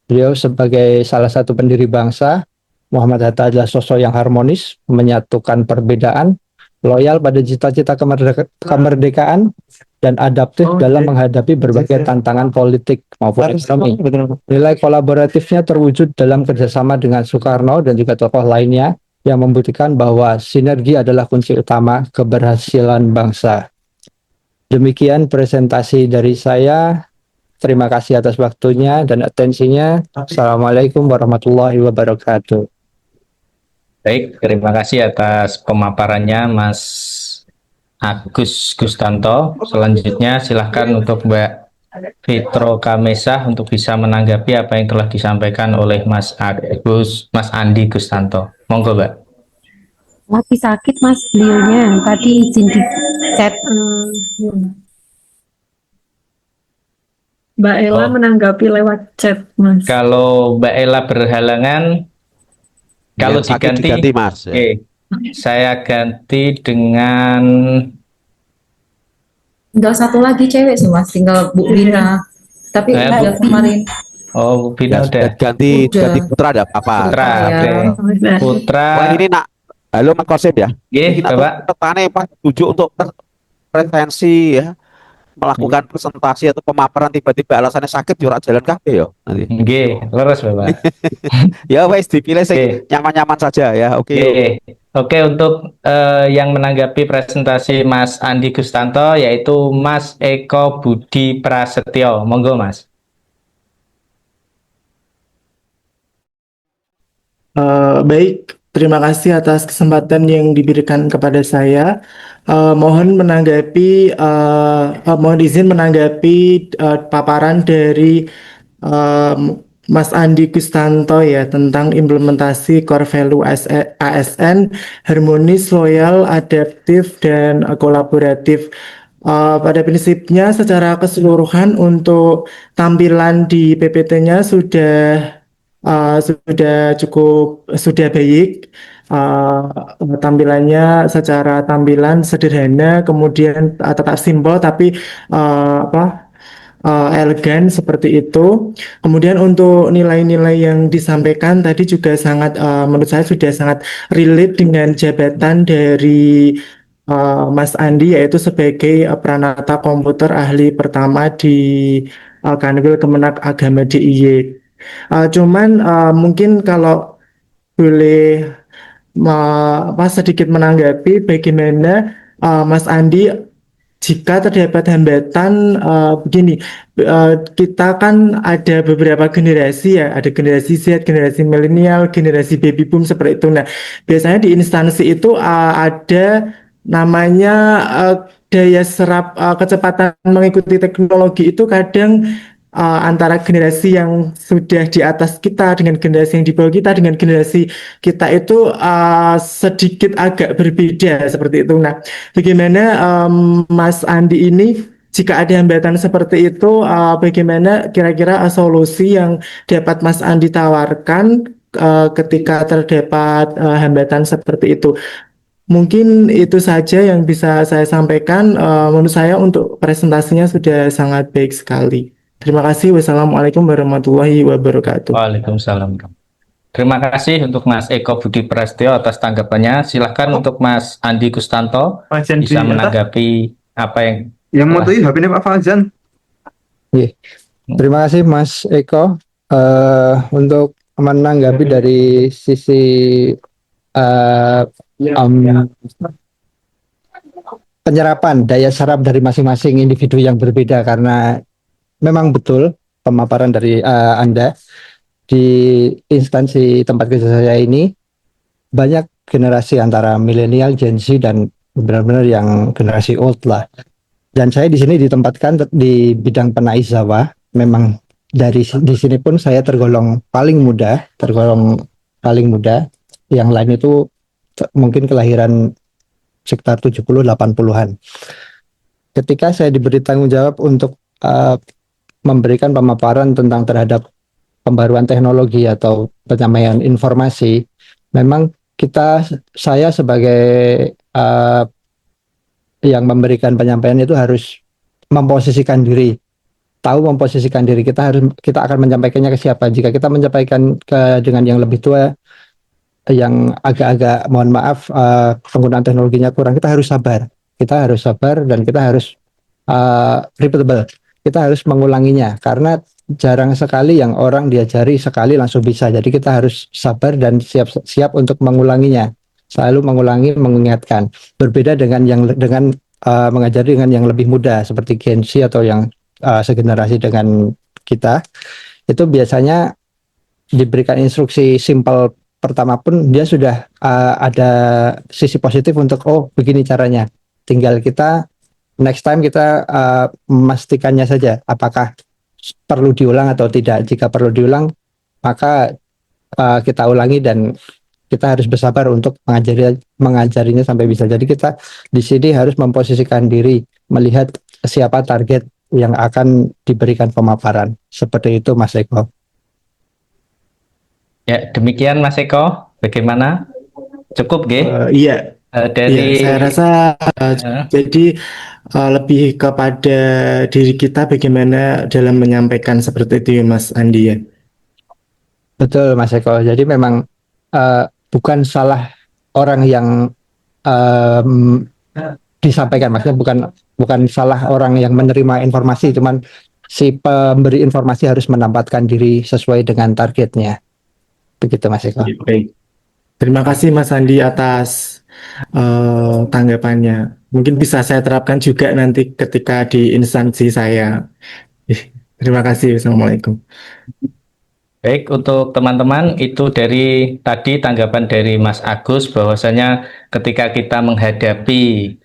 Beliau sebagai salah satu pendiri bangsa. Muhammad Hatta adalah sosok yang harmonis, menyatukan perbedaan, loyal pada cita-cita kemerdekaan, dan adaptif dalam menghadapi berbagai tantangan politik maupun ekonomi. Nilai kolaboratifnya terwujud dalam kerjasama dengan Soekarno dan juga tokoh lainnya yang membuktikan bahwa sinergi adalah kunci utama keberhasilan bangsa. Demikian presentasi dari saya. Terima kasih atas waktunya dan atensinya. Assalamualaikum warahmatullahi wabarakatuh. Baik, terima kasih atas pemaparannya Mas Agus Gustanto. Selanjutnya silahkan untuk Mbak Fitro Kamesah untuk bisa menanggapi apa yang telah disampaikan oleh Mas Andi Gustanto. Monggo, Mbak. Lagi sakit Mas beliaunya, tadi izin di chat. Mbak Ella menanggapi lewat chat, Mas. Kalau Mbak Ella berhalangan, kalau diganti Mas. Oke, saya ganti dengan Tinggal satu lagi cewek sih Mas, tinggal Bu Rina. Tapi udah kemarin. Oh, Bu Ya Bina sudah udah. ganti Udah. Putra ada apa-apa. Putra, ya. oke. Putra, Wah ini nak, halo Mas Kosim ya. Nggih, Ini nak Bapak. petane Pak tujuh untuk presensi ya, melakukan presentasi atau pemaparan tiba-tiba alasannya sakit yo ora jalan kabeh yo nanti. Nggih, leres Bapak. Ya wes dipilih sing Oke. nyaman-nyaman saja ya. Oke yuk. Oke, oke untuk yang menanggapi presentasi Mas Andi Gustanto yaitu Mas Eko Budi Prasetyo. Monggo Mas. Baik, terima kasih atas kesempatan yang diberikan kepada saya. Mohon izin menanggapi paparan dari Mas Andi Gustanto ya tentang implementasi core value ASN harmonis, loyal, adaptif, dan kolaboratif. Pada prinsipnya secara keseluruhan untuk tampilan di PPT-nya sudah baik. Tampilannya secara tampilan sederhana, kemudian tetap simpel tapi elegan seperti itu. Kemudian untuk nilai-nilai yang disampaikan tadi juga sangat menurut saya sudah sangat relate dengan jabatan dari Mas Andi, yaitu sebagai Pranata Komputer ahli pertama di Kanwil Kemenak Agama DIY. Cuman mungkin kalau boleh sedikit menanggapi bagaimana Mas Andi jika terdapat hambatan begini, kita kan ada beberapa generasi ya, ada generasi Z, generasi milenial, generasi baby boom seperti itu. Nah, biasanya di instansi itu ada namanya daya serap kecepatan mengikuti teknologi itu kadang antara generasi yang sudah di atas kita dengan generasi yang di bawah kita dengan generasi kita itu sedikit agak berbeda seperti itu. Nah, bagaimana Mas Andi ini jika ada hambatan seperti itu, bagaimana kira-kira solusi yang dapat Mas Andi tawarkan ketika terdapat hambatan seperti itu? Mungkin itu saja yang bisa saya sampaikan. Menurut saya untuk presentasinya sudah sangat baik sekali. Terima kasih. Wassalamualaikum warahmatullahi wabarakatuh. Waalaikumsalam. Terima kasih untuk Mas Eko Budi Prasetyo atas tanggapannya. Silahkan untuk Mas Andi Gustanto bisa menanggapi apa yang mau tuh HP-nya Pak Fauzan. Terima kasih Mas Eko. Untuk menanggapi dari sisi penyerapan daya serap dari masing-masing individu yang berbeda, karena memang betul pemaparan dari Anda di instansi tempat kerja saya ini banyak generasi antara milenial, Gen Z, dan benar-benar yang generasi old lah. Dan saya di sini ditempatkan di bidang penaizawa. Memang di sini pun saya tergolong paling muda. Yang lain itu mungkin kelahiran sekitar 70-80-an. Ketika saya diberi tanggung jawab untuk memberikan pemaparan tentang terhadap pembaruan teknologi atau penyampaian informasi, memang saya sebagai yang memberikan penyampaian itu harus memposisikan diri, kita akan menyampaikannya ke siapa. Jika kita menyampaikan dengan yang lebih tua, yang agak-agak mohon maaf penggunaan teknologinya kurang, kita harus sabar dan kita harus repeatable. Kita harus mengulanginya, karena jarang sekali yang orang diajari sekali langsung bisa. Jadi kita harus sabar dan siap untuk mengulanginya, selalu mengulangi, mengingatkan. Berbeda dengan mengajari dengan yang lebih muda seperti Gen Z atau yang segenerasi dengan kita, itu biasanya diberikan instruksi simpel pertama pun dia sudah ada sisi positif untuk begini caranya. Tinggal kita next time kita memastikannya saja apakah perlu diulang atau tidak. Jika perlu diulang, maka kita ulangi dan kita harus bersabar untuk mengajarinya sampai bisa. Jadi kita di sini harus memposisikan diri, melihat siapa target yang akan diberikan pemaparan. Seperti itu Mas Eko. Ya, demikian Mas Eko. Bagaimana? Cukup, G? Iya. Dari Saya rasa jadi lebih kepada diri kita bagaimana dalam menyampaikan seperti itu ya Mas Andi ya. Betul Mas Eko. Jadi memang bukan salah orang yang em, disampaikan, maksudnya bukan salah orang yang menerima informasi, cuman si pemberi informasi harus menempatkan diri sesuai dengan targetnya. Begitu Mas Eko. Baik. Terima kasih Mas Andi atas tanggapannya. Mungkin bisa saya terapkan juga nanti ketika di instansi saya. Terima kasih. Assalamualaikum. Baik, untuk teman-teman itu dari tadi tanggapan dari Mas Agus bahwasanya ketika kita menghadapi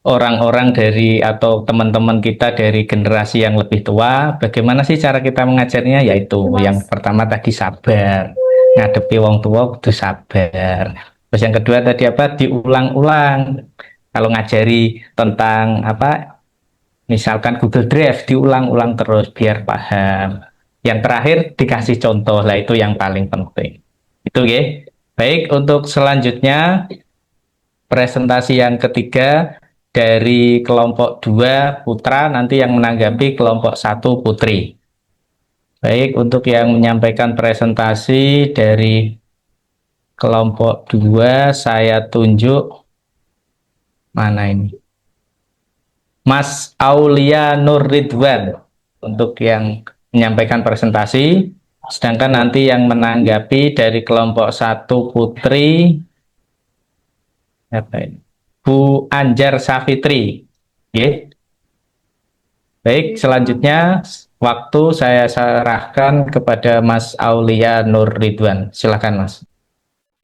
orang-orang dari atau teman-teman kita dari generasi yang lebih tua, bagaimana sih cara kita mengajarnya? Yaitu yang pertama tadi sabar, ngadepi wong tua kudu sabar. Terus yang kedua tadi apa? Diulang-ulang. Kalau ngajari tentang apa? Misalkan Google Drive diulang-ulang terus biar paham. Yang terakhir dikasih contoh lah, itu yang paling penting. Itu ya. Baik, untuk selanjutnya presentasi yang ketiga dari kelompok 2 putra, nanti yang menanggapi kelompok 1 putri. Baik, untuk yang menyampaikan presentasi dari kelompok 2 saya tunjuk mana ini? Mas Aulia Nur Ridwan untuk yang menyampaikan presentasi, sedangkan nanti yang menanggapi dari kelompok 1 putri apa ini? Bu Anjar Safitri. Oke. Baik, selanjutnya waktu saya serahkan kepada Mas Aulia Nur Ridwan. Silakan Mas.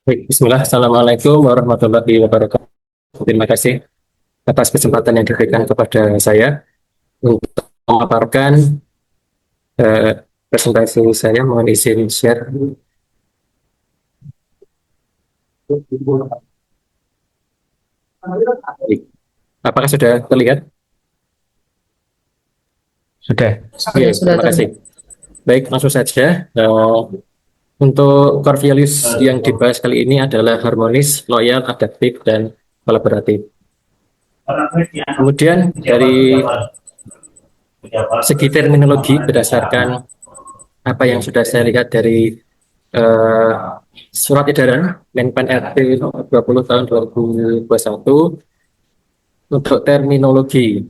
Baik, Bismillah. Assalamualaikum warahmatullahi wabarakatuh. Terima kasih atas kesempatan yang diberikan kepada saya untuk memaparkan presentasi saya. Mohon izin share. Apakah sudah terlihat? Sudah. Oke, terima kasih. Baik, langsung saja. Untuk core values yang dibahas kali ini adalah harmonis, loyal, adaptif, dan kolaboratif. Kemudian dari segi terminologi berdasarkan apa yang sudah saya lihat dari surat edaran Menpan RT 20 tahun 2021, untuk terminologi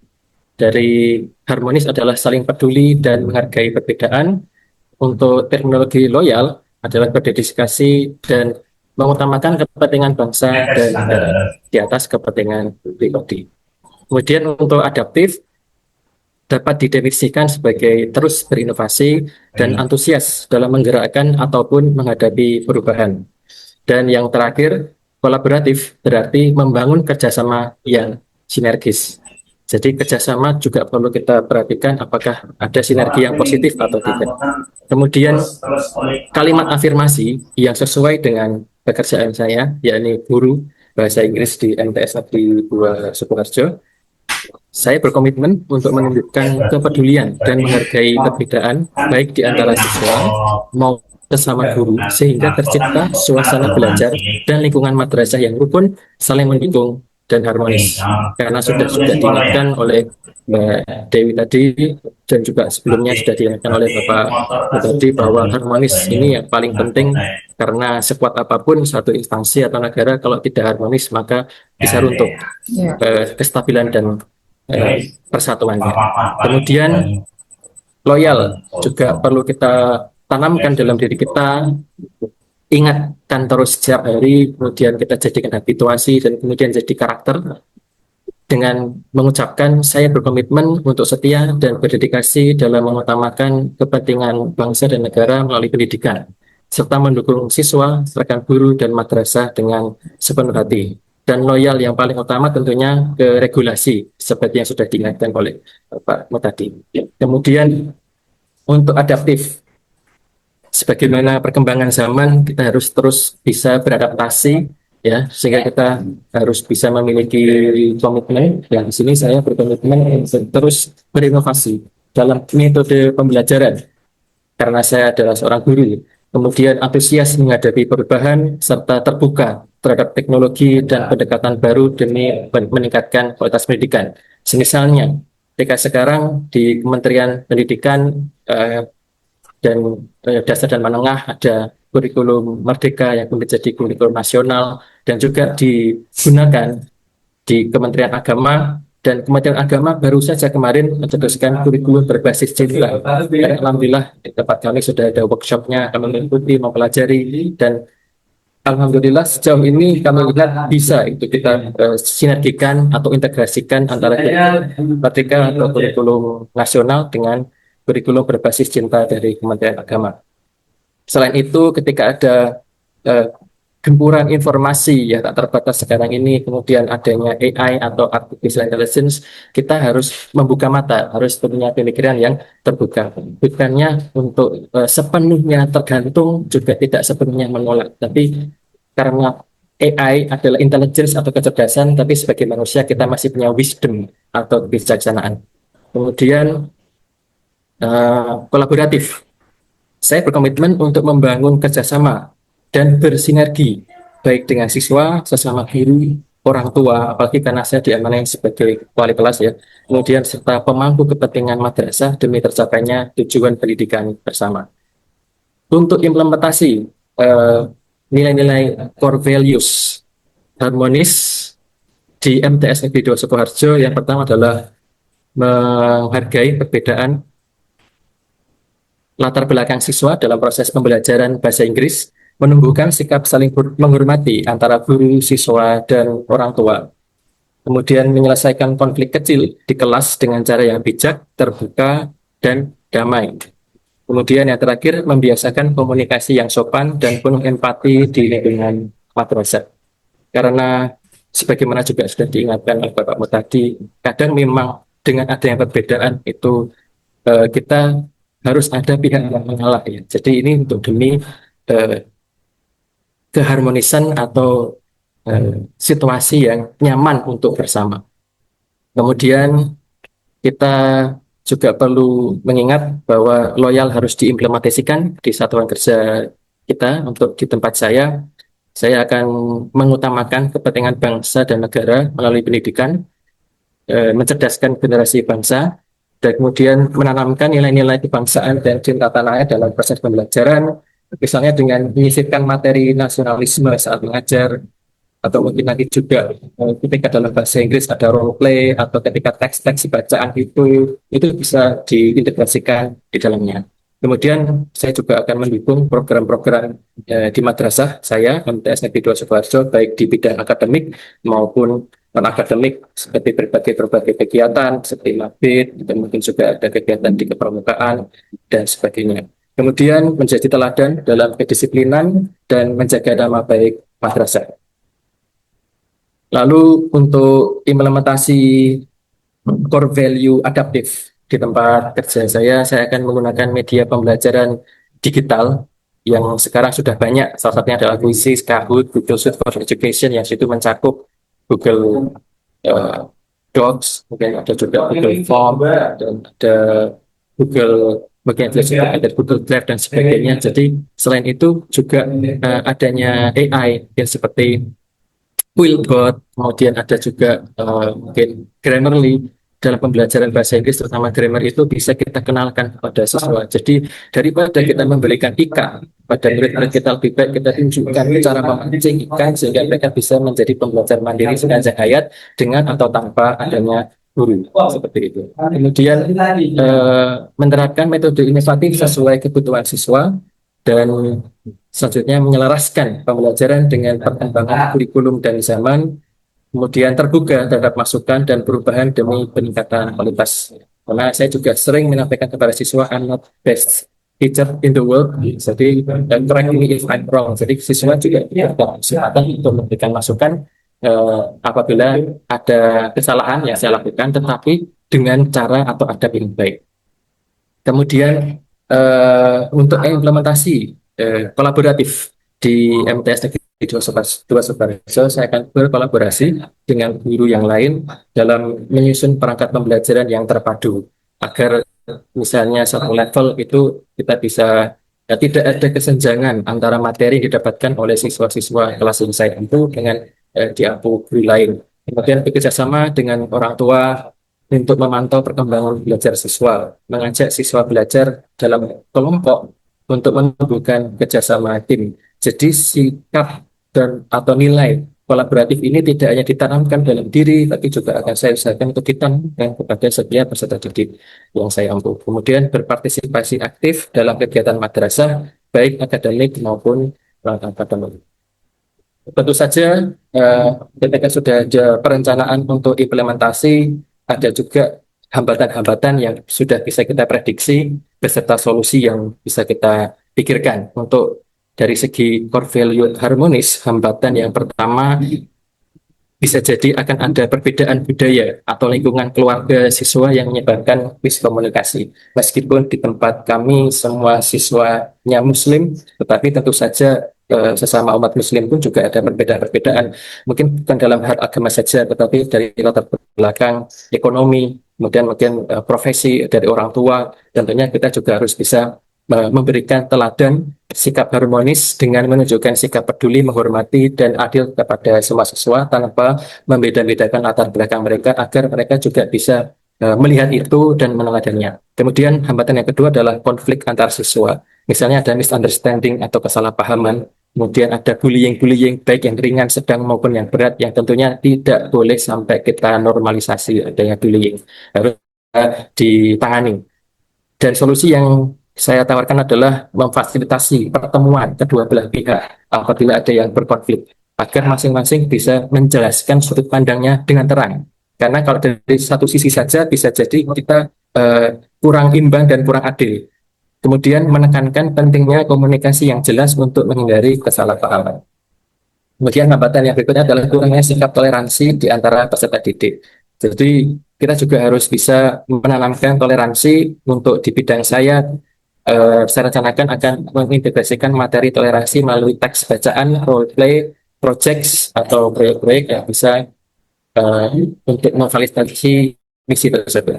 dari harmonis adalah saling peduli dan menghargai perbedaan. Untuk terminologi loyal adalah berdedikasi dan mengutamakan kepentingan bangsa dan negara di atas kepentingan pribadi. Kemudian untuk adaptif dapat didefinisikan sebagai terus berinovasi dan antusias dalam menggerakkan ataupun menghadapi perubahan. Dan yang terakhir, kolaboratif berarti membangun kerjasama yang sinergis. Jadi kerjasama juga perlu kita perhatikan apakah ada sinergi yang positif atau tidak. Kemudian kalimat afirmasi yang sesuai dengan pekerjaan saya, yakni guru bahasa Inggris di MTS Negeri 2 Sukoharjo. Saya berkomitmen untuk menunjukkan kepedulian dan menghargai perbedaan baik di antara siswa maupun sesama guru, sehingga tercipta suasana belajar dan lingkungan madrasah yang rukun, saling mendukung dan harmonis. Karena sudah diingatkan oleh Mbak Dewi tadi dan juga sebelumnya sudah diingatkan oleh Bapak tadi bahwa harmonis ini yang paling penting, karena sekuat apapun satu instansi atau negara kalau tidak harmonis maka bisa runtuh kestabilan dan persatuannya. Kemudian loyal juga perlu kita tanamkan dalam diri kita, ingatkan terus setiap hari, kemudian kita jadikan habituasi dan kemudian jadi karakter dengan mengucapkan saya berkomitmen untuk setia dan berdedikasi dalam mengutamakan kepentingan bangsa dan negara melalui pendidikan, serta mendukung siswa, rekan guru dan madrasah dengan sepenuh hati. Dan loyal yang paling utama tentunya ke regulasi seperti yang sudah diingatkan oleh Pak Mutadi. Kemudian untuk adaptif, sebagaimana perkembangan zaman kita harus terus bisa beradaptasi ya, sehingga kita harus bisa memiliki komitmen. Dan di sini saya berkomitmen untuk terus berinovasi dalam metode pembelajaran karena saya adalah seorang guru. Kemudian antusias menghadapi perubahan serta terbuka terhadap teknologi dan pendekatan baru demi meningkatkan kualitas pendidikan. Semisalnya, ketika sekarang di Kementerian Pendidikan dan dasar dan menengah ada kurikulum Merdeka yang menjadi kurikulum nasional dan juga digunakan di Kementerian Agama, dan Kementerian Agama baru saja kemarin mencetuskan kurikulum berbasis cinta. Dan alhamdulillah di tempat kami sudah ada workshopnya, kami mengikuti, mempelajari, dan alhamdulillah sejauh ini kami lihat bisa itu kita sinergikan atau integrasikan antara Merdeka atau kurikulum nasional dengan kurikulum berbasis cinta dari Kementerian Agama. Selain itu, ketika ada gempuran informasi ya tak terbatas sekarang ini, kemudian adanya AI atau artificial intelligence, kita harus membuka mata, harus punya pemikiran yang terbuka. Bukannya untuk sepenuhnya tergantung, juga tidak sepenuhnya menolak, tapi karena AI adalah intelligence atau kecerdasan, tapi sebagai manusia kita masih punya wisdom atau kebijaksanaan. Kemudian kolaboratif. Saya berkomitmen untuk membangun kerjasama dan bersinergi baik dengan siswa, sesama guru, orang tua, apalagi karena saya diamanai sebagai wali kelas ya, kemudian serta pemangku kepentingan madrasah demi tercapainya tujuan pendidikan bersama. Untuk implementasi nilai-nilai core values harmonis di MTS Negeri 2 Sukoharjo, yang pertama adalah menghargai perbedaan latar belakang siswa dalam proses pembelajaran bahasa Inggris, menumbuhkan sikap saling menghormati antara guru, siswa, dan orang tua. Kemudian menyelesaikan konflik kecil di kelas dengan cara yang bijak, terbuka, dan damai. Kemudian yang terakhir, membiasakan komunikasi yang sopan dan penuh empati di lingkungan madrasah. Karena sebagaimana juga sudah diingatkan oleh Bapakmu tadi, kadang memang dengan adanya perbedaan itu kita harus ada pihak yang mengalah ya. Jadi ini untuk demi keharmonisan atau situasi yang nyaman untuk bersama. Kemudian kita juga perlu mengingat bahwa loyal harus diimplementasikan di satuan kerja kita. Untuk di tempat saya akan mengutamakan kepentingan bangsa dan negara melalui pendidikan, mencerdaskan generasi bangsa, dan kemudian menanamkan nilai-nilai kebangsaan dan cinta tanah air dalam proses pembelajaran, misalnya dengan menyisipkan materi nasionalisme saat mengajar, atau mungkin nanti juga ketika dalam bahasa Inggris ada role play, atau ketika teks-teks bacaan itu bisa diintegrasikan di dalamnya. Kemudian saya juga akan mendukung program-program di madrasah saya, MTS Negeri 2 Sukoharjo, baik di bidang akademik maupun non-akademik, seperti berbagai kegiatan, seperti mabit, dan mungkin juga ada kegiatan di kepramukaan, dan sebagainya. Kemudian menjadi teladan dalam kedisiplinan dan menjaga nama baik madrasah. Lalu untuk implementasi core value adaptif di tempat kerja saya akan menggunakan media pembelajaran digital yang sekarang sudah banyak. Salah satunya adalah Quizzes, Kahoot, Google Suite for Education, yang situ mencakup Google Docs, mungkin ada juga Google Form, dan ada Google bagian ada Google Drive dan sebagainya. Jadi selain itu juga adanya AI yang seperti Quillbot, kemudian ada juga mungkin Grammarly. Dalam pembelajaran bahasa Inggris, terutama grammar, itu bisa kita kenalkan kepada siswa. Jadi daripada kita memberikan ikan pada murid-murid kita, lebih baik kita tunjukkan cara memancing ikan sehingga mereka bisa menjadi pembelajar mandiri sepanjang hayat dengan atau tanpa adanya guru, seperti itu. Kemudian menerapkan metode inovatif sesuai kebutuhan siswa, dan selanjutnya menyelaraskan pembelajaran dengan perkembangan kurikulum dan zaman. Kemudian terbuka terhadap masukan dan perubahan demi peningkatan kualitas. Karena saya juga sering menyampaikan kepada siswa, I'm not best teacher in the world. Jadi correct me if I'm wrong. Jadi siswa juga kesempatan untuk memberikan masukan apabila ada kesalahan yang saya lakukan, tetapi dengan cara atau adab yang baik. Kemudian untuk implementasi kolaboratif di MTS Negeri 2 Sukoharjo, saya akan berkolaborasi dengan guru yang lain dalam menyusun perangkat pembelajaran yang terpadu, agar misalnya satu level itu kita bisa tidak ada kesenjangan antara materi yang didapatkan oleh siswa-siswa kelas yang saya ampu dengan diampu guru lain. Kemudian bekerja sama dengan orang tua untuk memantau perkembangan belajar siswa, mengajak siswa belajar dalam kelompok untuk menumbuhkan kerjasama tim. Jadi sikap dan atau nilai kolaboratif ini tidak hanya ditanamkan dalam diri, tapi juga akan saya usahakan untuk ditanamkan kepada setiap peserta didik yang saya ampu. Kemudian berpartisipasi aktif dalam kegiatan madrasah, baik akademik maupun non-akademik. Tentu saja ketika sudah ada perencanaan untuk implementasi, ada juga hambatan-hambatan yang sudah bisa kita prediksi beserta solusi yang bisa kita pikirkan. Untuk dari segi core value harmonis, hambatan yang pertama bisa jadi akan ada perbedaan budaya atau lingkungan keluarga siswa yang menyebabkan miskomunikasi. Meskipun di tempat kami semua siswanya muslim, tetapi tentu saja sesama umat muslim pun juga ada perbedaan-perbedaan. Mungkin bukan dalam hal agama saja, tetapi dari latar belakang ekonomi, kemudian mungkin profesi dari orang tua. Tentunya kita juga harus bisa memberikan teladan sikap harmonis dengan menunjukkan sikap peduli, menghormati, dan adil kepada semua siswa tanpa membeda-bedakan latar belakang mereka, agar mereka juga bisa melihat itu dan meneladannya. Kemudian hambatan yang kedua adalah konflik antar siswa. Misalnya ada misunderstanding atau kesalahpahaman, kemudian ada bullying, baik yang ringan, sedang maupun yang berat, yang tentunya tidak boleh sampai kita normalisasi adanya bullying, harus ditangani. Dan solusi yang saya tawarkan adalah memfasilitasi pertemuan kedua belah pihak apabila ada yang berkonflik, agar masing-masing bisa menjelaskan sudut pandangnya dengan terang. Karena kalau dari satu sisi saja bisa jadi kita kurang imbang dan kurang adil. Kemudian menekankan pentingnya komunikasi yang jelas untuk menghindari kesalahpahaman. Kemudian hambatan yang berikutnya adalah kurangnya sikap toleransi di antara peserta didik. Jadi kita juga harus bisa menanamkan toleransi. Untuk di bidang saya, saya rencanakan akan mengintegrasikan materi toleransi melalui teks bacaan, role play, projects atau proyek-proyek yang bisa untuk memvalidasi misi tersebut.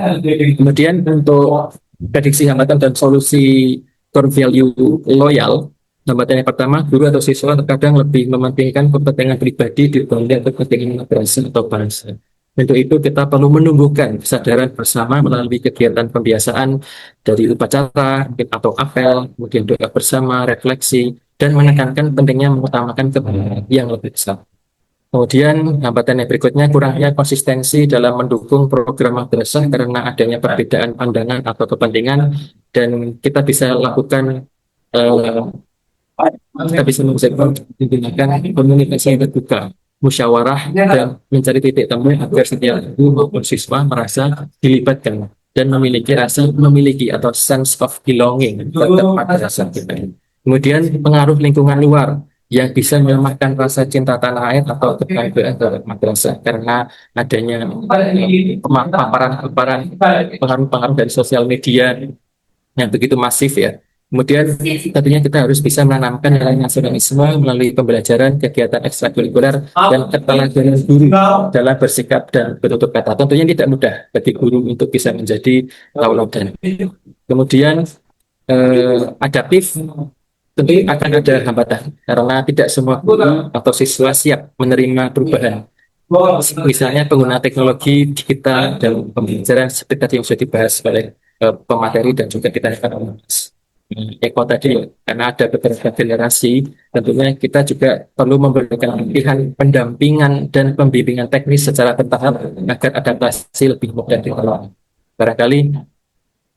Kemudian untuk prediksi hambatan dan solusi core value loyal, hambatan yang pertama, guru atau siswa terkadang lebih mementingkan kepentingan pribadi dibanding kepentingan madrasah atau bangsa. Untuk itu kita perlu menumbuhkan kesadaran bersama melalui kegiatan pembiasaan dari upacara atau apel, kemudian doa bersama, refleksi, dan menekankan pentingnya mengutamakan kebenaran yang lebih besar. Kemudian hambatan yang berikutnya, kurangnya konsistensi dalam mendukung program madrasah karena adanya perbedaan pandangan atau kepentingan, dan kita bisa lakukan menggunakan komunikasi yang terbuka, musyawarah, dan mencari titik temu agar setiap guru maupun siswa merasa dilibatkan dan memiliki atau sense of belonging terhadap madrasah kita. Kemudian pengaruh lingkungan luar yang bisa melemahkan rasa cinta tanah air atau kebanggaan terhadap madrasah karena adanya paparan pengaruh-pengaruh dari sosial media yang begitu masif ya. Kemudian tentunya kita harus bisa menanamkan nilai nasionalisme melalui pembelajaran, kegiatan ekstrakurikuler, dan keteladanan guru dalam bersikap dan bertutur kata. Tentunya tidak mudah bagi guru untuk bisa menjadi tauladan. Kemudian adaptif, tentu akan ada hambatan karena tidak semua guru atau siswa siap menerima perubahan. Misalnya penggunaan teknologi digital dalam pembelajaran seperti tadi yang sudah dibahas oleh pemateri dan juga kita akan Eko tadi, karena ada beberapa generasi, tentunya kita juga perlu memberikan pilihan pendampingan dan pembimbingan teknis secara bertahap agar adaptasi lebih mudah dilakukan. Barangkali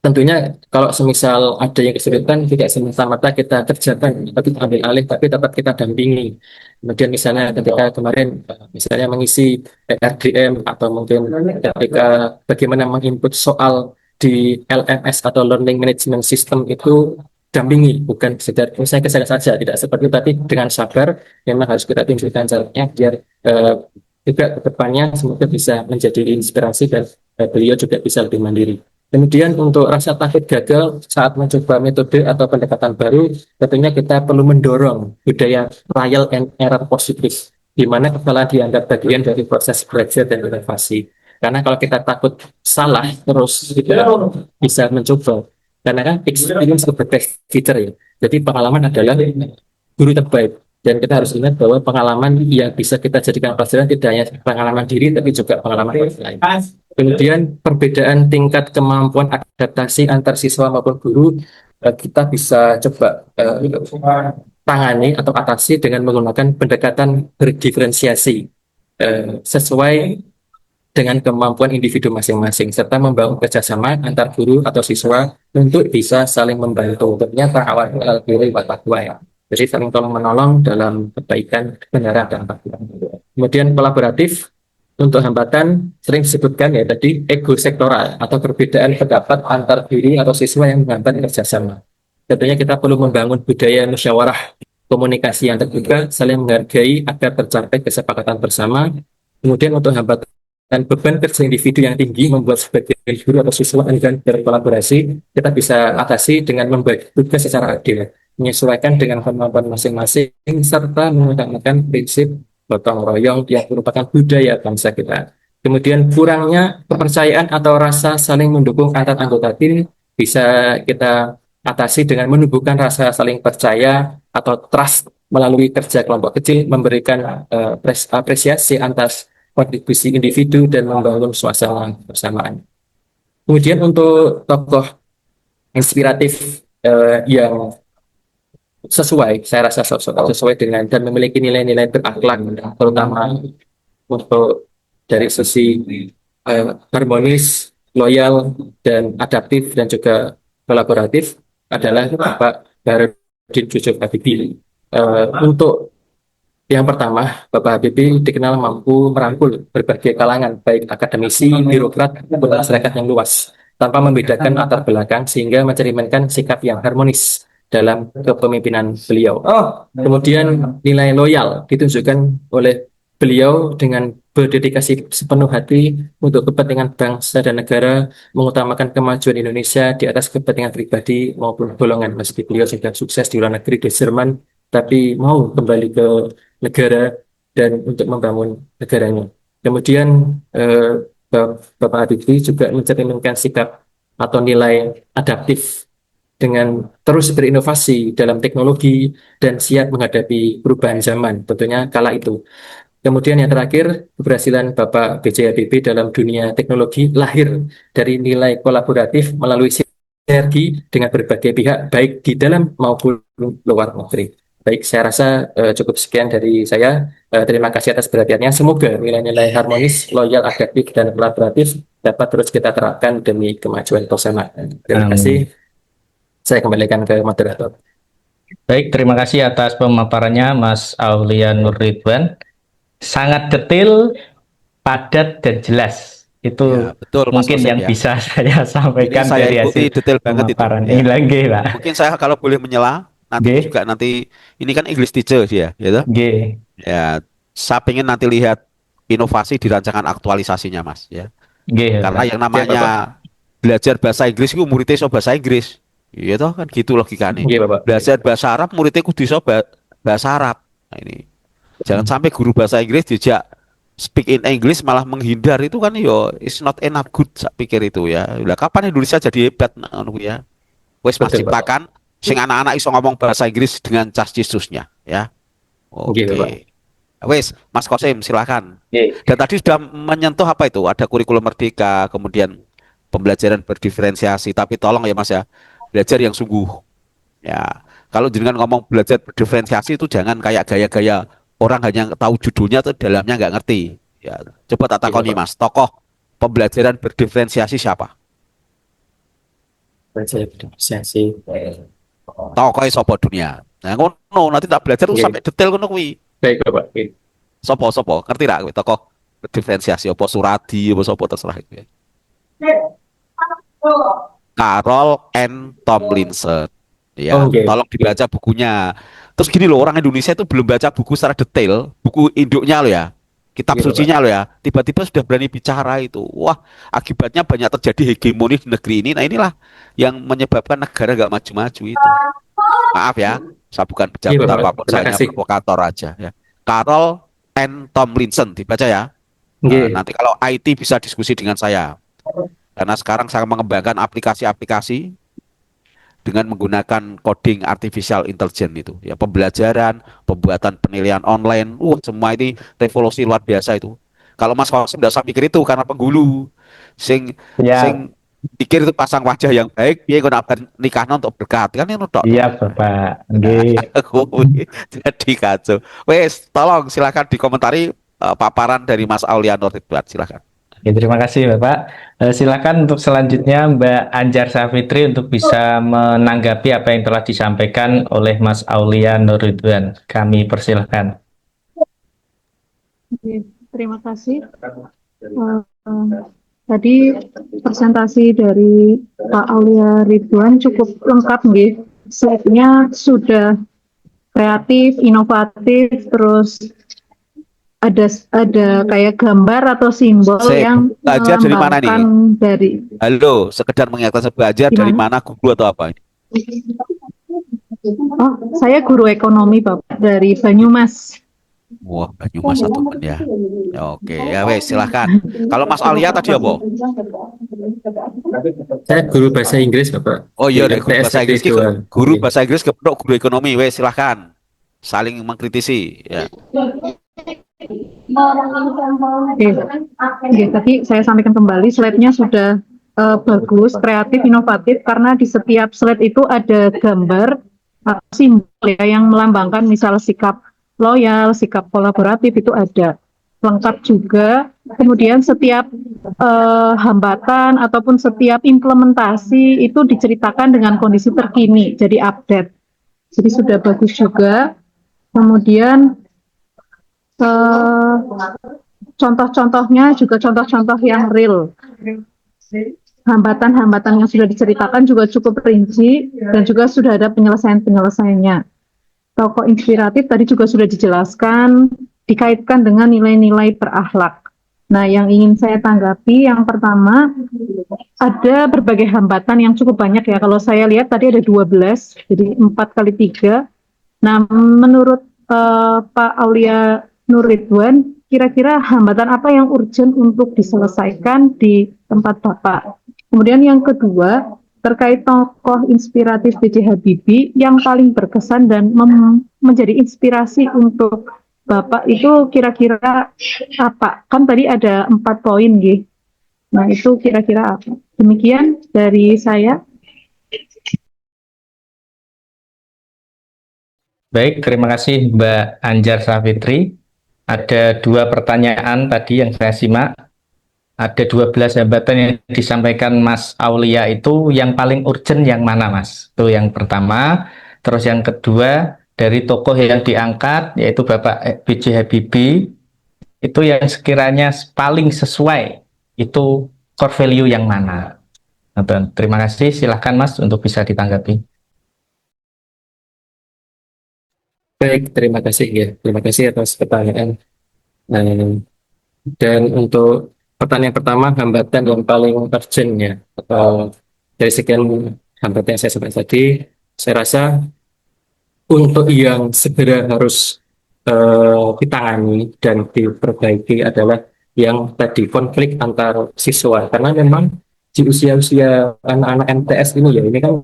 tentunya kalau semisal ada yang kesulitan, tidak semata-mata kita kerjakan, tapi ambil alih, tapi tetap kita dampingi. Kemudian misalnya ketika kemarin, misalnya mengisi RDM atau mungkin ketika bagaimana menginput soal di LMS atau Learning Management System itu dampingi, bukan sekedar saya kesana saja, tidak seperti itu, tapi dengan sabar memang harus kita tunjukkan caranya biar juga ke depannya semoga bisa menjadi inspirasi dan beliau juga bisa lebih mandiri. Kemudian untuk rasa takut gagal saat mencoba metode atau pendekatan baru, tentunya kita perlu mendorong budaya trial and error positif, di mana kesalahan dianggap bagian dari proses belajar dan inovasi. Karena kalau kita takut salah terus kita bisa mencoba, karena kan experience the best teacher ya. Jadi pengalaman adalah guru terbaik. Dan kita harus ingat bahwa pengalaman yang bisa kita jadikan pelajaran tidak hanya pengalaman diri, tapi juga pengalaman orang lain. Kemudian perbedaan tingkat kemampuan adaptasi antar siswa maupun guru kita bisa coba tangani atau atasi dengan menggunakan pendekatan berdiferensiasi sesuai dengan kemampuan individu masing-masing serta membangun kerjasama antar guru atau siswa untuk bisa saling membantu. Tentunya awal diri fatwa ya. Jadi saling tolong menolong dalam kebaikan, kebenaran dan keadilan. Kemudian kolaboratif untuk hambatan sering disebutkan ya tadi ego sektoral atau perbedaan pendapat antar diri atau siswa yang menghambat kerjasama. Tentunya kita perlu membangun budaya musyawarah komunikasi yang terbuka, saling menghargai agar tercapai kesepakatan bersama. Kemudian untuk hambatan dan beban kerja individu yang tinggi membuat sebagian guru atau siswa enggan berkolaborasi, kita bisa atasi dengan membagi tugas secara adil, menyesuaikan dengan kemampuan masing-masing, serta mengutamakan prinsip gotong royong yang merupakan budaya bangsa kita. Kemudian kurangnya kepercayaan atau rasa saling mendukung antar anggota tim bisa kita atasi dengan menumbuhkan rasa saling percaya atau trust melalui kerja kelompok kecil, memberikan apresiasi atas kontribusi individu dan membangun suasana bersamaan. Kemudian untuk tokoh inspiratif yang sesuai, saya rasa sesuai dengan dan memiliki nilai-nilai berakhlak, terutama untuk dari sisi harmonis, loyal, dan adaptif dan juga kolaboratif adalah Bapak Baharudin Yusuf Habibie. Untuk yang pertama, Bapak Habibie dikenal mampu merangkul berbagai kalangan, baik akademisi, birokrat, maupun masyarakat yang luas, tanpa membedakan latar belakang sehingga mencerminkan sikap yang harmonis dalam kepemimpinan beliau. Kemudian nilai loyal ditunjukkan oleh beliau dengan berdedikasi sepenuh hati untuk kepentingan bangsa dan negara, mengutamakan kemajuan Indonesia di atas kepentingan pribadi maupun golongan. Meski beliau sudah sukses di luar negeri di Jerman, tapi mau kembali ke negara dan untuk membangun negaranya. Kemudian Bapak Habibie juga mencerminkan sikap atau nilai adaptif dengan terus berinovasi dalam teknologi dan siap menghadapi perubahan zaman, tentunya kala itu. Kemudian yang terakhir, keberhasilan Bapak B.J. Habibie dalam dunia teknologi lahir dari nilai kolaboratif melalui sinergi dengan berbagai pihak, baik di dalam maupun luar negeri. Baik, saya rasa cukup sekian dari saya. Terima kasih atas perhatiannya. Semoga nilai-nilai harmonis, loyal, adaptif, dan kolaboratif dapat terus kita terapkan demi kemajuan bersama. Terima kasih. Saya kembalikan ke moderator. Baik, terima kasih atas pemaparannya Mas Aulia Nur Ridwan. Sangat detail, padat, dan jelas. Itu Ya, betul, Mas mungkin Kosim, yang ya. bisa saya sampaikan Ini saya dari ikuti hasil detail banget itu. pemaparan. Ya. Ini lagi, Pak. Mungkin saya kalau boleh menyela, nanti juga nanti ini kan English teacher dia, gitu. Ya, saya pengen nanti lihat inovasi di rancangan aktualisasinya, Mas, ya. Karena yang namanya belajar bahasa Inggris itu muridnya iso bahasa Inggris. Iya toh, kan gitu logikanya. Belajar bahasa Arab muridnya kudu iso bahasa Arab. Nah, ini. Jangan sampai guru bahasa Inggris dijak speak in English malah menghindar, itu kan yo it's not enough good, saya pikir itu ya. Lah kapan Indonesia jadi hebat ya? Wes Mas ciptakan sing anak-anak iso ngomong bahasa Inggris dengan cas-cisusnya ya. Oke. Wes Mas Kosim silakan. Dan tadi sudah menyentuh apa itu? Ada kurikulum merdeka, kemudian pembelajaran berdiferensiasi, tapi tolong ya Mas ya, belajar yang sungguh. Ya, kalau jenengan ngomong belajar berdiferensiasi itu jangan kayak gaya-gaya orang hanya tahu judulnya tuh dalamnya nggak ngerti. Ya, coba tak takoni Mas, tokoh pembelajaran berdiferensiasi siapa? Berdiferensiasi. Tokoh sopo dunia. Nah, ngono nanti tak belajar tuh sampai detail ngono kuwi. Baik, Bapak. Sopo ngerti ra kowe tokoh berdiferensiasi apa Suradi apa sopo terserah itu ya. Carol N. Tomlinson. Ya, tolong dibaca bukunya. Terus gini loh, orang Indonesia itu belum baca buku secara detail, buku induknya loh ya, kitab sucinya loh ya. Tiba-tiba sudah berani bicara itu. Wah, akibatnya banyak terjadi hegemoni di negeri ini. Nah, inilah yang menyebabkan negara nggak maju-maju itu. Maaf ya, saya bukan pejabat apapun, saya hanya provokator aja ya. Carol N. Tomlinson, dibaca ya. Nanti kalau IT bisa diskusi dengan saya. Karena sekarang saya mengembangkan aplikasi-aplikasi dengan menggunakan coding artificial intelligence itu ya, pembelajaran, pembuatan penilaian online, semua ini revolusi luar biasa itu. Kalau Mas Qasim tidak usah mikir itu karena penghulu, sing Ya, sing pikir itu pasang wajah yang baik, dia kena nikahnya untuk berkat kan itu tok. iya Bapak. Nggih. Jadi kacau. Wes, tolong silakan dikomentari paparan dari Mas Aulia Nur Ridwan, silakan. Oke, terima kasih Bapak. Silakan untuk selanjutnya Mbak Anjar Safitri untuk bisa menanggapi apa yang telah disampaikan oleh Mas Aulia Nur Ridwan. Kami persilahkan. Oke, terima kasih. Tadi presentasi dari Pak Aulia Ridwan cukup lengkap, nggih. Slide-nya sudah kreatif, inovatif, terus ada kayak gambar atau simbol yang belajar dari mana nih? melambangkan dari. Halo, sekedar mengingatkan belajar dari mana, guru atau apa? Oh, saya guru ekonomi Bapak dari Banyumas. Wah, Banyumas teman ya. Oke, ya wes silahkan. Kalau Mas Aulia tadi apa? Saya guru bahasa Inggris, Bapak. Oh iya, Di guru bahasa Inggris PSDB 2. guru bahasa Inggris ke guru ekonomi, wes silahkan. Saling mengkritisi ya. Oke, tadi saya sampaikan kembali slide-nya sudah bagus, kreatif, inovatif karena di setiap slide itu ada gambar simbol ya yang melambangkan misal sikap loyal, sikap kolaboratif itu ada lengkap juga. Kemudian setiap hambatan ataupun setiap implementasi itu diceritakan dengan kondisi terkini, jadi update. Jadi sudah bagus juga. Kemudian contoh-contohnya juga contoh-contoh yang real. Hambatan-hambatan yang sudah diceritakan juga cukup rinci dan juga sudah ada penyelesaian-penyelesaiannya. Tokoh inspiratif tadi juga sudah dijelaskan, dikaitkan dengan nilai-nilai berakhlak. Nah, yang ingin saya tanggapi yang pertama, ada berbagai hambatan yang cukup banyak ya. Kalau saya lihat tadi ada 12, jadi 4 kali 3. Nah, menurut Pak Aulia Nur Ridwan, kira-kira hambatan apa yang urgent untuk diselesaikan di tempat Bapak? Kemudian yang kedua, terkait tokoh inspiratif B.J. Habibie yang paling berkesan dan menjadi inspirasi untuk Bapak itu kira-kira apa? Kan tadi ada 4 poin, nggih. Nah, itu kira-kira apa? Demikian dari saya. Baik, terima kasih Mbak Anjar Safitri. Ada 2 pertanyaan tadi yang saya simak. Ada 12 hambatan yang disampaikan Mas Aulia itu yang paling urgent yang mana, Mas? Itu yang pertama. Terus yang kedua, dari tokoh yang diangkat, yaitu Bapak B.J. Habibie, itu yang sekiranya paling sesuai, itu core value yang mana? Terima kasih, silahkan Mas untuk bisa ditanggapi. Baik, terima kasih ya. Terima kasih atas pertanyaan. Dan untuk pertanyaan pertama, hambatan yang paling urgent ya, atau dari sekian hambatan yang saya sebut tadi, saya rasa untuk yang segera harus ditangani dan diperbaiki adalah yang tadi konflik antar siswa. Karena memang di usia-usia anak-anak MTS ini ya, ini kan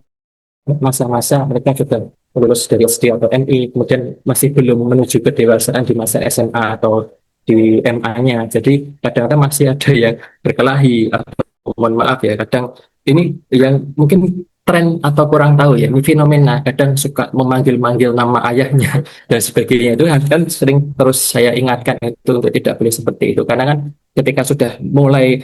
masa-masa mereka juga lulus dari SD atau MI, kemudian masih belum menuju kedewasaan di masa SMA atau di MA-nya. Jadi kadang-kadang masih ada yang berkelahi atau mohon maaf ya, kadang ini yang mungkin tren atau kurang tahu ya, ini fenomena kadang suka memanggil-manggil nama ayahnya dan sebagainya. Itu kan sering terus saya ingatkan itu untuk tidak boleh seperti itu, karena kan ketika sudah mulai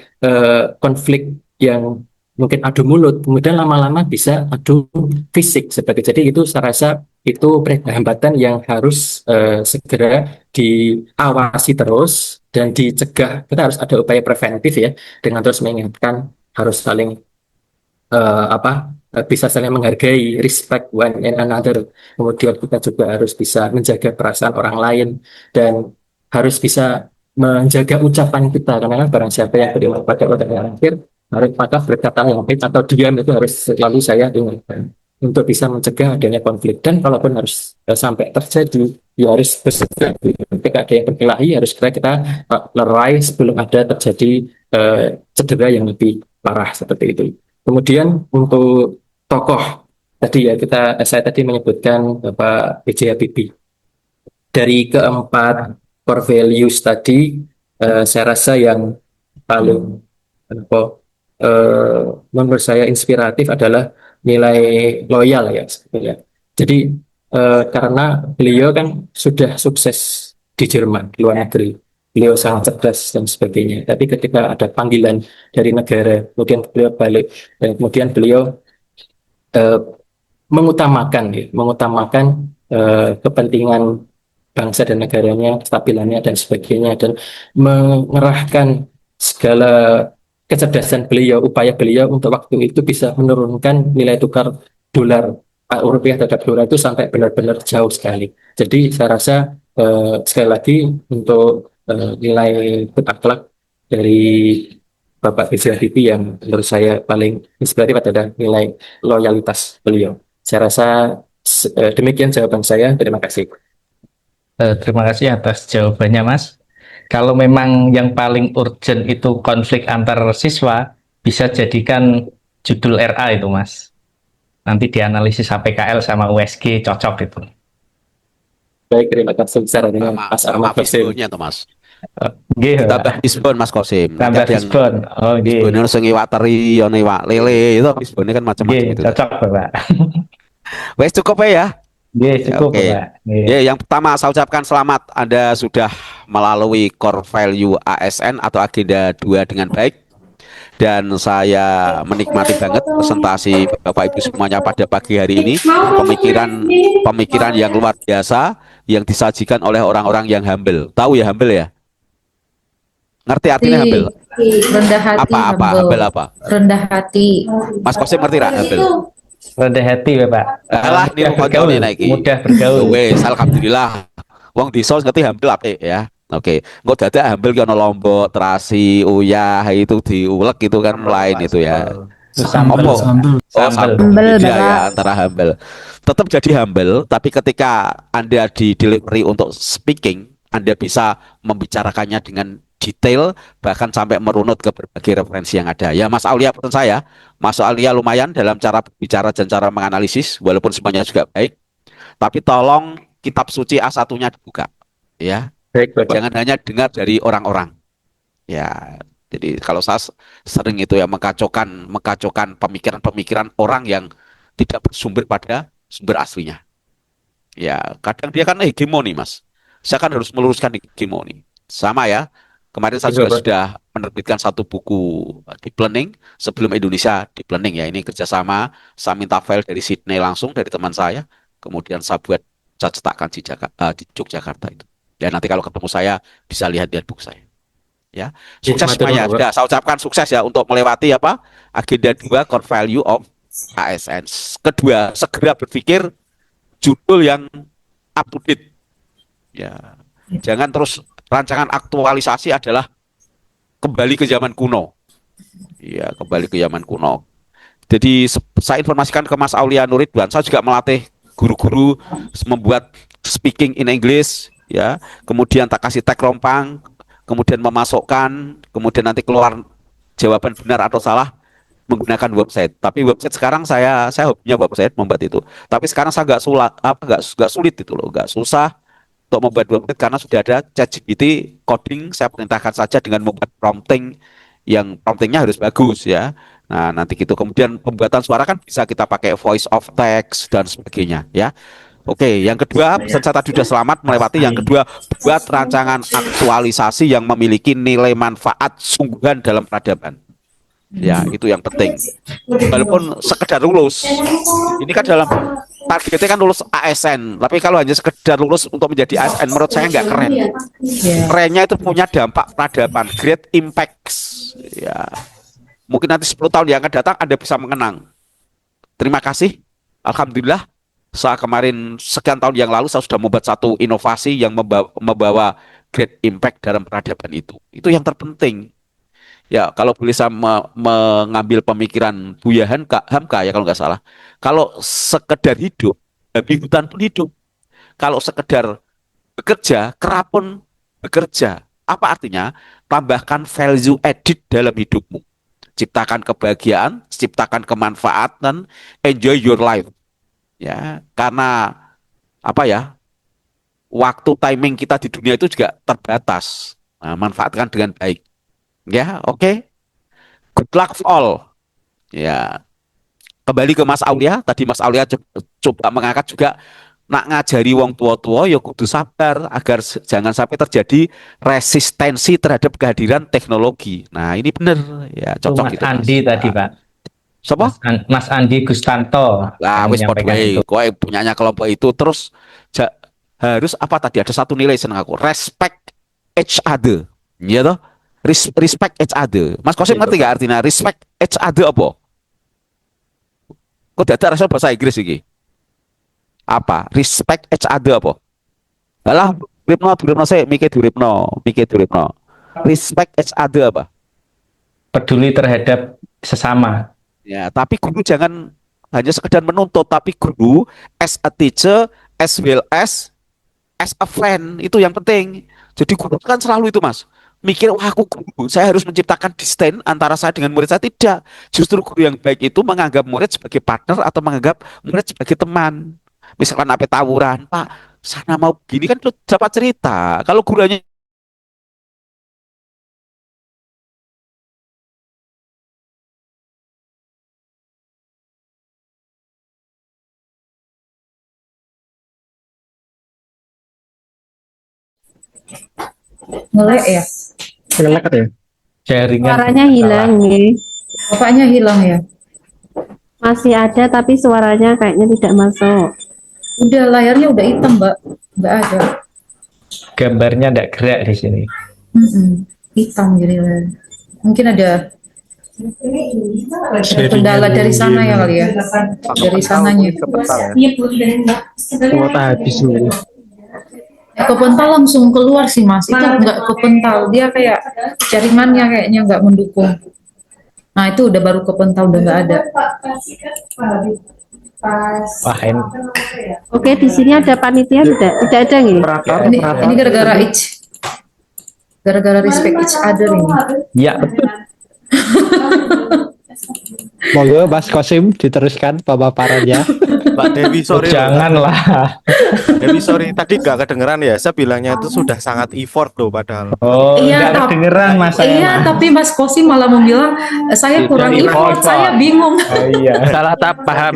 konflik yang mungkin adu mulut, kemudian lama-lama bisa adu fisik sebagai. Jadi itu saya rasa itu hambatan yang harus segera diawasi terus dan dicegah. Kita harus ada upaya preventif ya, dengan terus mengingatkan harus saling bisa saling menghargai, respect one and another. Kemudian kita juga harus bisa menjaga perasaan orang lain dan harus bisa menjaga ucapan kita, karena barang siapa yang beriman pada orang yang akhir harus patah berkata yang baik atau diam, itu harus selalu saya ingatkan untuk bisa mencegah adanya konflik. Dan kalaupun harus sampai terjadi, ya harus bersegera. Ketika ada yang berkelahi, harus kita lerai sebelum ada terjadi cedera yang lebih parah seperti itu. Kemudian untuk tokoh tadi ya saya tadi menyebutkan Bapak B.J. Habibie. Dari keempat core values tadi, saya rasa yang paling apa, menurut saya inspiratif adalah nilai loyal ya sebetulnya. Jadi karena beliau kan sudah sukses di Jerman, di luar negeri. Beliau sangat cerdas dan sebagainya. Tapi ketika ada panggilan dari negara, kemudian beliau balik, dan kemudian beliau eh, mengutamakan kepentingan bangsa dan negaranya, kestabilannya dan sebagainya, dan mengerahkan segala kecerdasan beliau, upaya beliau untuk waktu itu bisa menurunkan nilai tukar dolar rupiah terhadap dolar itu sampai benar-benar jauh sekali. Jadi saya rasa sekali lagi untuk nilai berakhlak dari Bapak B.J. Habibie yang menurut saya paling inspiratif adalah nilai loyalitas beliau. Saya rasa demikian jawaban saya. Terima kasih. Terima kasih atas jawabannya, Mas. Kalau memang yang paling urgent itu konflik antar siswa, bisa jadikan judul RA itu, Mas. Nanti dianalisis HPKL sama USG cocok itu. Baik, terima kasih besar dengan Mas Ahmad Qasim. Mas. Nggih, Tambah bisbon Mas Qasim. tambah bisbon. Oh, nggih. Bisbon sing iwak teri, ono iwak lele, itu bisbonnya kan macam-macam Nggih, itu. cocok, Bapak. Wes cukup ya. Nggih, cukup, Oke. Bapak. Nggih. Ya, yang pertama saya ucapkan selamat Anda sudah melalui core value ASN atau agenda 2 dengan baik. Dan saya menikmati banget presentasi Bapak Ibu semuanya pada pagi hari ini. Pemikiran yang luar biasa yang disajikan oleh orang-orang yang humble. Tahu ya humble ya? Ngerti artinya humble? Rendah hati, Apa humble apa? rendah hati. Mas Qasim ngerti nggak humble? Rendah hati, Bapak. Alah niru koncone iki. Mudah bergaul. Wes alhamdulillah. Wong desa ngerti humble apik ya. Oke, engko dadak humble ki ono lombok, terasi, uyah itu diulek itu kan lain itu ya. Sambel. Apa? Oh, Sambel. beda ya antara humble. Tetap jadi humble, tapi ketika Anda di delivery untuk speaking, Anda bisa membicarakannya dengan detail, bahkan sampai merunut ke berbagai referensi yang ada. Ya, Mas Aulia pesan saya, Mas Aulia lumayan dalam cara berbicara dan cara menganalisis, walaupun semuanya juga baik. Tapi tolong kitab suci A1-nya dibuka, ya. Baik, Bapak. Jangan hanya dengar dari orang-orang. Ya, jadi kalau saya sering itu ya mengkacaukan pemikiran-pemikiran orang yang tidak bersumber pada sumber aslinya. Ya, kadang dia kan hegemoni, Mas. Saya kan harus meluruskan hegemoni. Sama ya. Kemarin saya juga sudah menerbitkan satu buku di planning sebelum Indonesia di planning ya. Ini kerjasama, saya minta file dari Sydney langsung dari teman saya. Kemudian saya cetakkan di Yogyakarta itu. Ya nanti kalau ketemu saya bisa lihat buku saya. Ya, sukses semuanya. Sudah saya ucapkan sukses ya untuk melewati apa? Agenda 2 core value of ASN. Kedua, segera berpikir judul yang up to date. Ya. Jangan terus rancangan aktualisasi adalah kembali ke zaman kuno. Ya, kembali ke zaman kuno. Jadi saya informasikan ke Mas Aulia Nuridwan, saya juga melatih guru-guru membuat speaking in English. Ya, kemudian tak kasih tag rompang, kemudian memasukkan, kemudian nanti keluar jawaban benar atau salah menggunakan website. Tapi website sekarang saya hobinya website membuat itu. Tapi sekarang saya nggak sulit itu loh, nggak susah untuk membuat website karena sudah ada ChatGPT coding. Saya perintahkan saja dengan membuat promptingnya harus bagus ya. Nah nanti gitu. Kemudian pembuatan suara kan bisa kita pakai voice of text dan sebagainya ya. Oke, yang kedua, pesan saya tadi sudah selamat melewati. Yang kedua, buat rancangan aktualisasi yang memiliki nilai manfaat sungguhan dalam peradaban. Ya, itu yang penting. Walaupun sekedar lulus, ini kan dalam targetnya kan lulus ASN. Tapi kalau hanya sekedar lulus untuk menjadi ASN, menurut saya nggak keren. Kerennya itu punya dampak peradaban, great impacts. Ya, mungkin nanti 10 tahun yang akan datang Anda bisa mengenang. Terima kasih. Alhamdulillah. Saya kemarin sekian tahun yang lalu saya sudah membuat satu inovasi yang membawa great impact dalam peradaban itu. Itu yang terpenting. Ya, kalau boleh saya mengambil pemikiran Buya Hamka ya kalau nggak salah. Kalau sekedar hidup, babi hutan pun hidup. Kalau sekedar bekerja, kera pun bekerja. Apa artinya? Tambahkan value added dalam hidupmu. Ciptakan kebahagiaan, ciptakan kemanfaatan, enjoy your life. Ya, karena apa ya? Waktu timing kita di dunia itu juga terbatas. Nah, manfaatkan dengan baik. Ya, oke. Good luck for all. Ya, kembali ke Mas Aulia. Tadi Mas Aulia coba mengangkat juga nak ngajari wong tua-tua ya kudu sabar agar jangan sampai terjadi resistensi terhadap kehadiran teknologi. Nah, ini benar ya, Itu cocok Mas itu. Andi tadi, Pak. Siapa? Mas Andi Gustanto Lah, yang wis padha menyampaikan wae. itu. Kowe punyanya kelompok itu terus harus apa tadi ada satu nilai seneng aku, respect each other. Iya toh? Respect each other. Mas Kosim Iya, ngerti Bapak. gak artinya respect each other apa? Kok tidak ada bahasa Inggris iki? Apa? Respect each other apa? Alah, duripno sih, mikir duripno. Respect each other apa? Peduli terhadap sesama. Ya, tapi guru jangan hanya sekedar menuntut, tapi guru as a teacher as well as a friend itu yang penting. Jadi guru kan selalu itu Mas. Mikir, wah aku guru, saya harus menciptakan distance antara saya dengan murid saya. Tidak. Justru guru yang baik itu menganggap murid sebagai partner atau menganggap murid sebagai teman. Misalkan apa tawuran, Pak, sana mau begini kan lu dapat cerita. Kalau gurunya Ngelek ya? Ngelek ya? Jaringan Suaranya hilang nih. Bapaknya hilang ya? Masih ada tapi suaranya kayaknya tidak masuk. Udah layarnya udah hitam, Mbak. Nggak ada. Gambarnya tidak gerak di sini. Hitam jadi layar. Mungkin ada kendala dari sana ya kali ya? Dari sananya. Kuota habis ini. Kepental langsung keluar sih Mas, itu nggak kepental, dia kayak jaringannya kayaknya nggak mendukung. Nah itu udah baru kepental, udah nggak ada. Wah, ini Oke, di sini ada panitia tidak? Tidak ada nih. Ini gara-gara gara-gara respect each other ini. ya Monggo Mas Kosim diteruskan pemaparannya. Mbak Dewi, sorry. janganlah. Dewi, sorry. Tadi nggak kedengeran ya. Saya bilangnya itu sudah sangat effort loh padahal. Oh, Iya, nggak kedengeran Mas saya. Iya, tapi Mas Kosi malah bilang saya kurang effort, saya bingung. Oh iya. Salah paham.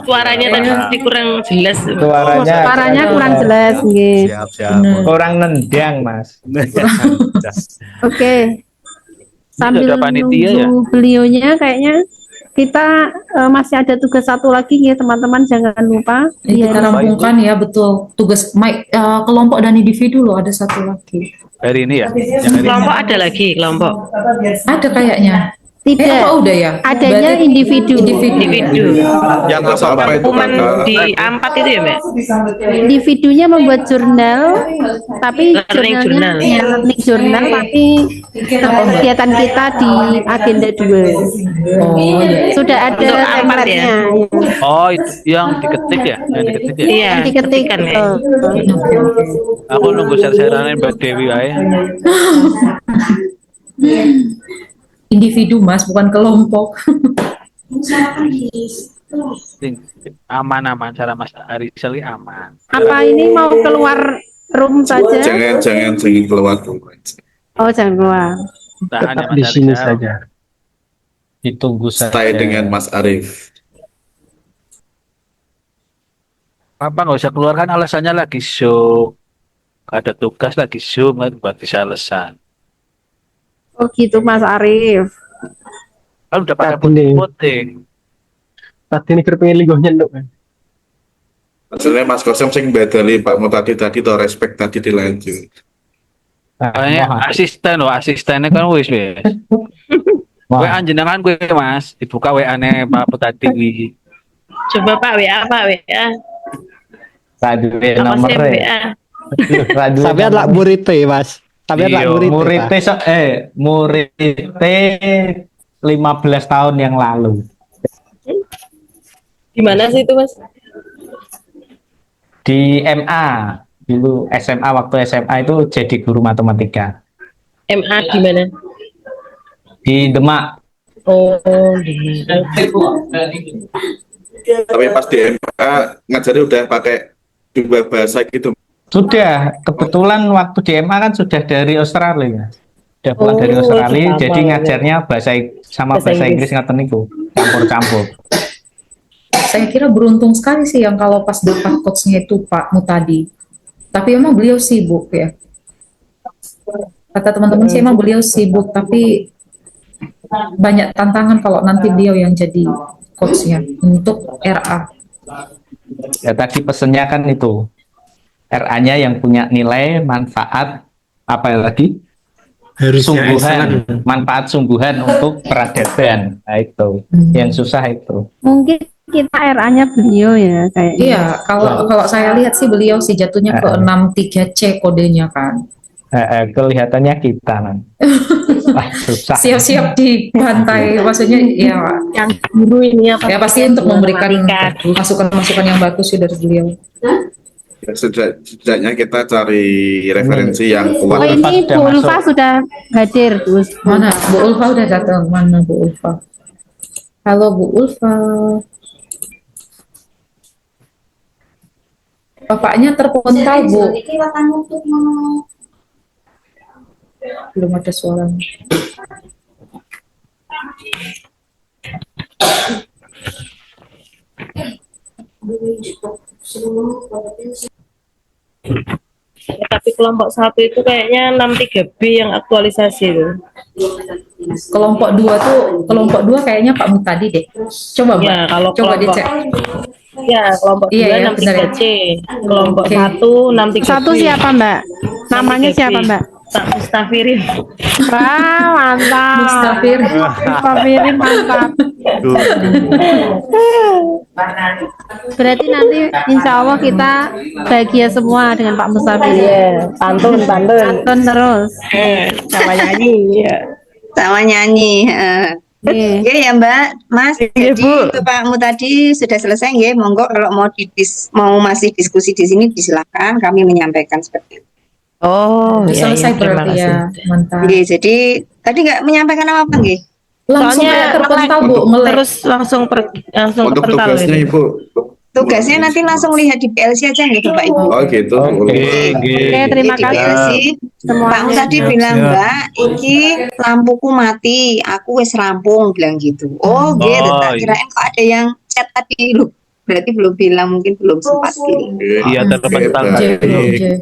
Suaranya tadi kurang jelas. Suaranya kurang jelas nggih. Siap. kurang nendang Mas. Oke. Sambil ada panitia ya? nunggu beliaunya kayaknya kita masih ada tugas satu lagi ya teman-teman, jangan lupa. Kita rampungkan ya, betul. Tugas kelompok dan individu loh, ada satu lagi. Hari ini ya? Kelompok ada lagi kelompok. Ada kayaknya. Tidak. Apa udah ya? Adanya Berarti individu. Yang apa itu? Hukuman di A4 itu ya, Mbak? Individunya membuat jurnal, tapi Learning jurnalnya journal. ya, learning journal, tapi kegiatan kita di agenda 2. Oh iya. Sudah ada Untuk A4 ya? template-nya. Oh, itu yang diketik ya? Iya, yang diketik. ketikan ya. Aku nunggu share-sharean Mbak Dewi aja. Individu Mas, bukan kelompok. Aman cara Mas Arisel ini aman. Apa ini mau keluar room saja? Jangan keluar dulu. Oh, jangan keluar. Tahan ya Tetap Mas di sini Arisel. saja. Ditunggu saja. Stay dengan Mas Arif. Apa nggak usah keluar kan alasannya lagi show. Ada tugas lagi show kan buat bisa alasan. Oh gitu Mas Arif. Kan udah pakai Tadi putih. ini pengen ligoh nyenduk kan. Maksudnya Mas Kosim sing badali Pak Mu tadi to respect tadi dilanjut. Asistennya kan wis. WA jenengan gue Mas, dibuka WA-ne Pak Putati. Coba Pak WA. Radio Apa sih nomor WA? Sampai lak murite Mas. Sampai lak murite. Murite 15 tahun yang lalu. Gimana sih itu Mas? Di MA dulu, SMA, waktu SMA itu jadi guru matematika MA gimana? di Demak. Oh, Tapi pas di MA ngajari udah pakai dua bahasa gitu. Sudah, kebetulan waktu di MA kan sudah dari Australia. Udah pulang dari Australia, sama jadi ya. ngajarnya sama bahasa Inggris ngaten niku, campur-campur. Saya kira beruntung sekali sih yang kalau pas dapat coachnya itu Pak Mutadi. Tapi emang beliau sibuk ya. Kata teman-teman sih emang beliau sibuk, tapi banyak tantangan kalau nanti beliau yang jadi coachnya untuk RA. Ya tadi pesennya kan itu, RA-nya yang punya nilai, manfaat, apa lagi? Sungguhan, manfaat sungguhan untuk peradaban. Nah, itu yang susah itu. Mungkin kita RA-nya beliau ya kayak. Iya, kalau saya lihat sih beliau sih jatuhnya ke 63C kodenya kan. Kelihatannya kita susah. Siap-siap dibantai, maksudnya ya yang guru ini apa? Ya pasti untuk memberikan masukan-masukan yang bagus sih dari beliau. Ya, setidaknya kita cari referensi yang Oh, kuat. ini Bu Ulfa sudah hadir, Gus. Mana Bu Ulfa udah datang? Mana Bu Ulfa? Halo Bu Ulfa. Bapaknya terpental Bu. Belum ada suaranya. Tapi kelompok 1 itu kayaknya 63B yang aktualisasi itu. Kelompok 2 kayaknya Pak Mutadi deh. Coba Mbak, Ya, kalau coba kelompok, dicek. ya kelompok 2 Iya, ya, benar ya. 63C, kelompok Oke. 1 63B. Satu siapa, Mbak? Namanya siapa, Mbak? Pak Mustafirin. Wah, mantap. Mustafir. Mustafirin mantap. Berarti nanti insya Allah kita bahagia semua dengan Pak Mustafir. Iya, pantun. Pantun terus. Sama nyanyi. Ya. Sama nyanyi. Oke ya Mbak, Mas. Jadi Bu. untuk Pak Mutadi sudah selesai nggih. Monggo kalau mau masih diskusi di sini disilahkan. Kami menyampaikan seperti itu. Oh, Udah selesai berarti ya, mantap. Nggih, jadi tadi nggak menyampaikan apa-apa nggih? Langsung Soalnya kayak terpental Bu, terus langsung Untuk terpental. tugasnya gitu. Ibu. Tugasnya nanti langsung lihat di PLC aja nggih Bapak Ibu. Oh gitu. Oke, terima Di kasih. PLC, Semuanya. Pak Mutadi bilang Mbak, iki lampuku mati, aku wis rampung bilang gitu. Oh gitu, tak kirain kok ada yang chat tadi lu. Berarti belum bilang, mungkin belum sempat kirim. Iya, terpental.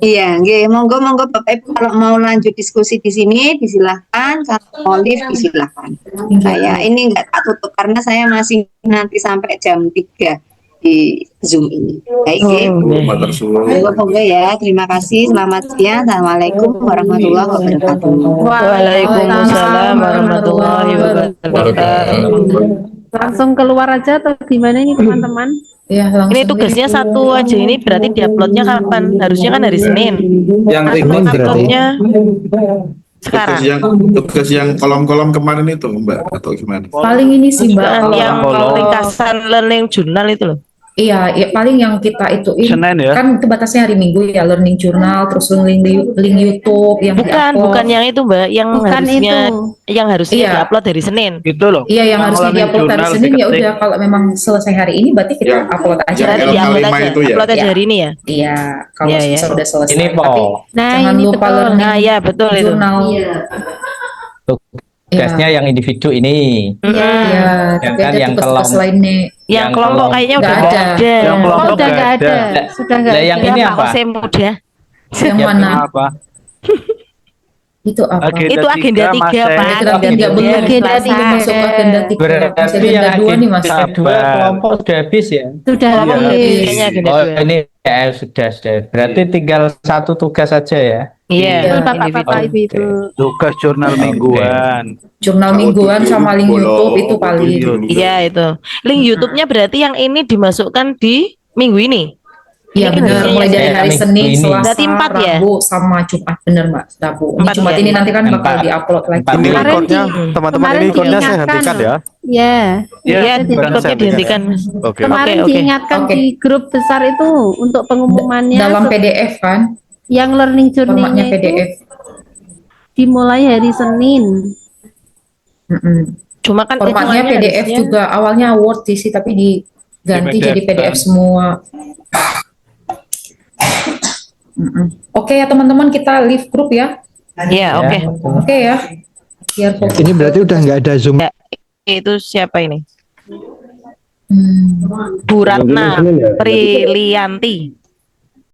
Iya, nggih, monggo Bapak Ibu kalau mau lanjut diskusi di sini disilahkan, kalau mau live disilahkan. Saya ini nggak tak tutup karena saya masih nanti sampai jam 3 di Zoom ini. Baik, monggo ya. Terima kasih. Selamat siang. Assalamualaikum warahmatullahi wabarakatuh. Waalaikumsalam warahmatullahi wabarakatuh. Langsung keluar aja atau gimana ini teman-teman? Ya, Ini tugasnya satu aja, ini berarti diuploadnya kapan? Harusnya kan hari Senin. Yang ringan berarti. Uploadnya sekarang. Tugas yang kolom-kolom kemarin itu Mbak atau gimana? Paling ini sih Mbak, Bukan, kalau- yang ringkasan learning journal itu loh. Iya, ya, paling yang kita ituin Senin ya? kan itu batasnya hari Minggu ya, learning journal, terus link YouTube yang Bukan yang itu Mbak, yang Bukan harusnya itu. yang harusnya Iya. diupload hari Senin. Gitu loh. Iya, yang harusnya learning diupload hari journal Senin ya diketik. udah, kalau memang selesai hari ini berarti kita upload aja. Berarti yang diupload L5 aja. itu ya? Upload aja Iya. hari ini ya. Iya, kalau Iya, iya. sudah selesai. Ini Tapi Po. Nah, jangan ini lupa betul. learning Nah, ya betul itu. jurnal. Tugasnya yang individu ini. Iya, Yang tapi kan ada yang tugas-tugas kelom- lainnya. Yang kelompok kayaknya udah Nggak nggak ada. ada. Yang Oh, kelompok udah nggak ada. Sudah nggak Lah, yang ada. ini Pak apa? Ose muda. Yang Yang mana? Apa? Itu apa? Itu agenda 3 Mas. Pak. Agenda belum Agenda masih tiga. masuk ke agenda 3. Berarti Masih yang agenda 2 nih Mas. agenda 2 kelompok udah habis ya? Sudah habis. Kayaknya agenda Oh, 2. ini ya sudah. Berarti tinggal satu tugas saja ya. Iya, Bapak-bapak, individu. ibu-ibu. Tugas jurnal mingguan. Jurnal mingguan sama link YouTube itu paling. Iya itu. Link YouTube-nya berarti yang ini dimasukkan di minggu ini. Iya Ini kan benar, harusnya mulai dari ya, hari minggu Senin, ini. Selasa, Berarti 4 ya? Rabu, sama Jumat. Benar Mbak, Rabu. Ini 4 Jumat ya? ini nanti kan bakal 4. di-upload lagi. Empat. Ini Kemarin recordnya, di- teman-teman kemarin ini recordnya saya diingatkan. hentikan ya. Ya. Iya, Jadi recordnya saya dihentikan. Oke. kemarin Oke, oke. diingatkan Oke. di grup besar itu untuk pengumumannya Dalam PDF kan, yang learning formatnya journey-nya itu PDF. dimulai hari Senin. Mm-mm. Cuma kan Formatnya hitungannya PDF harusnya- juga awalnya Word sih, tapi ganti jadi PDF semua. Oke ya teman-teman, kita leave grup ya. Iya, oke. Oke ya. Biar fokus. Ini berarti udah nggak ada Zoom. Itu siapa ini? Bu Ratna Prilianti.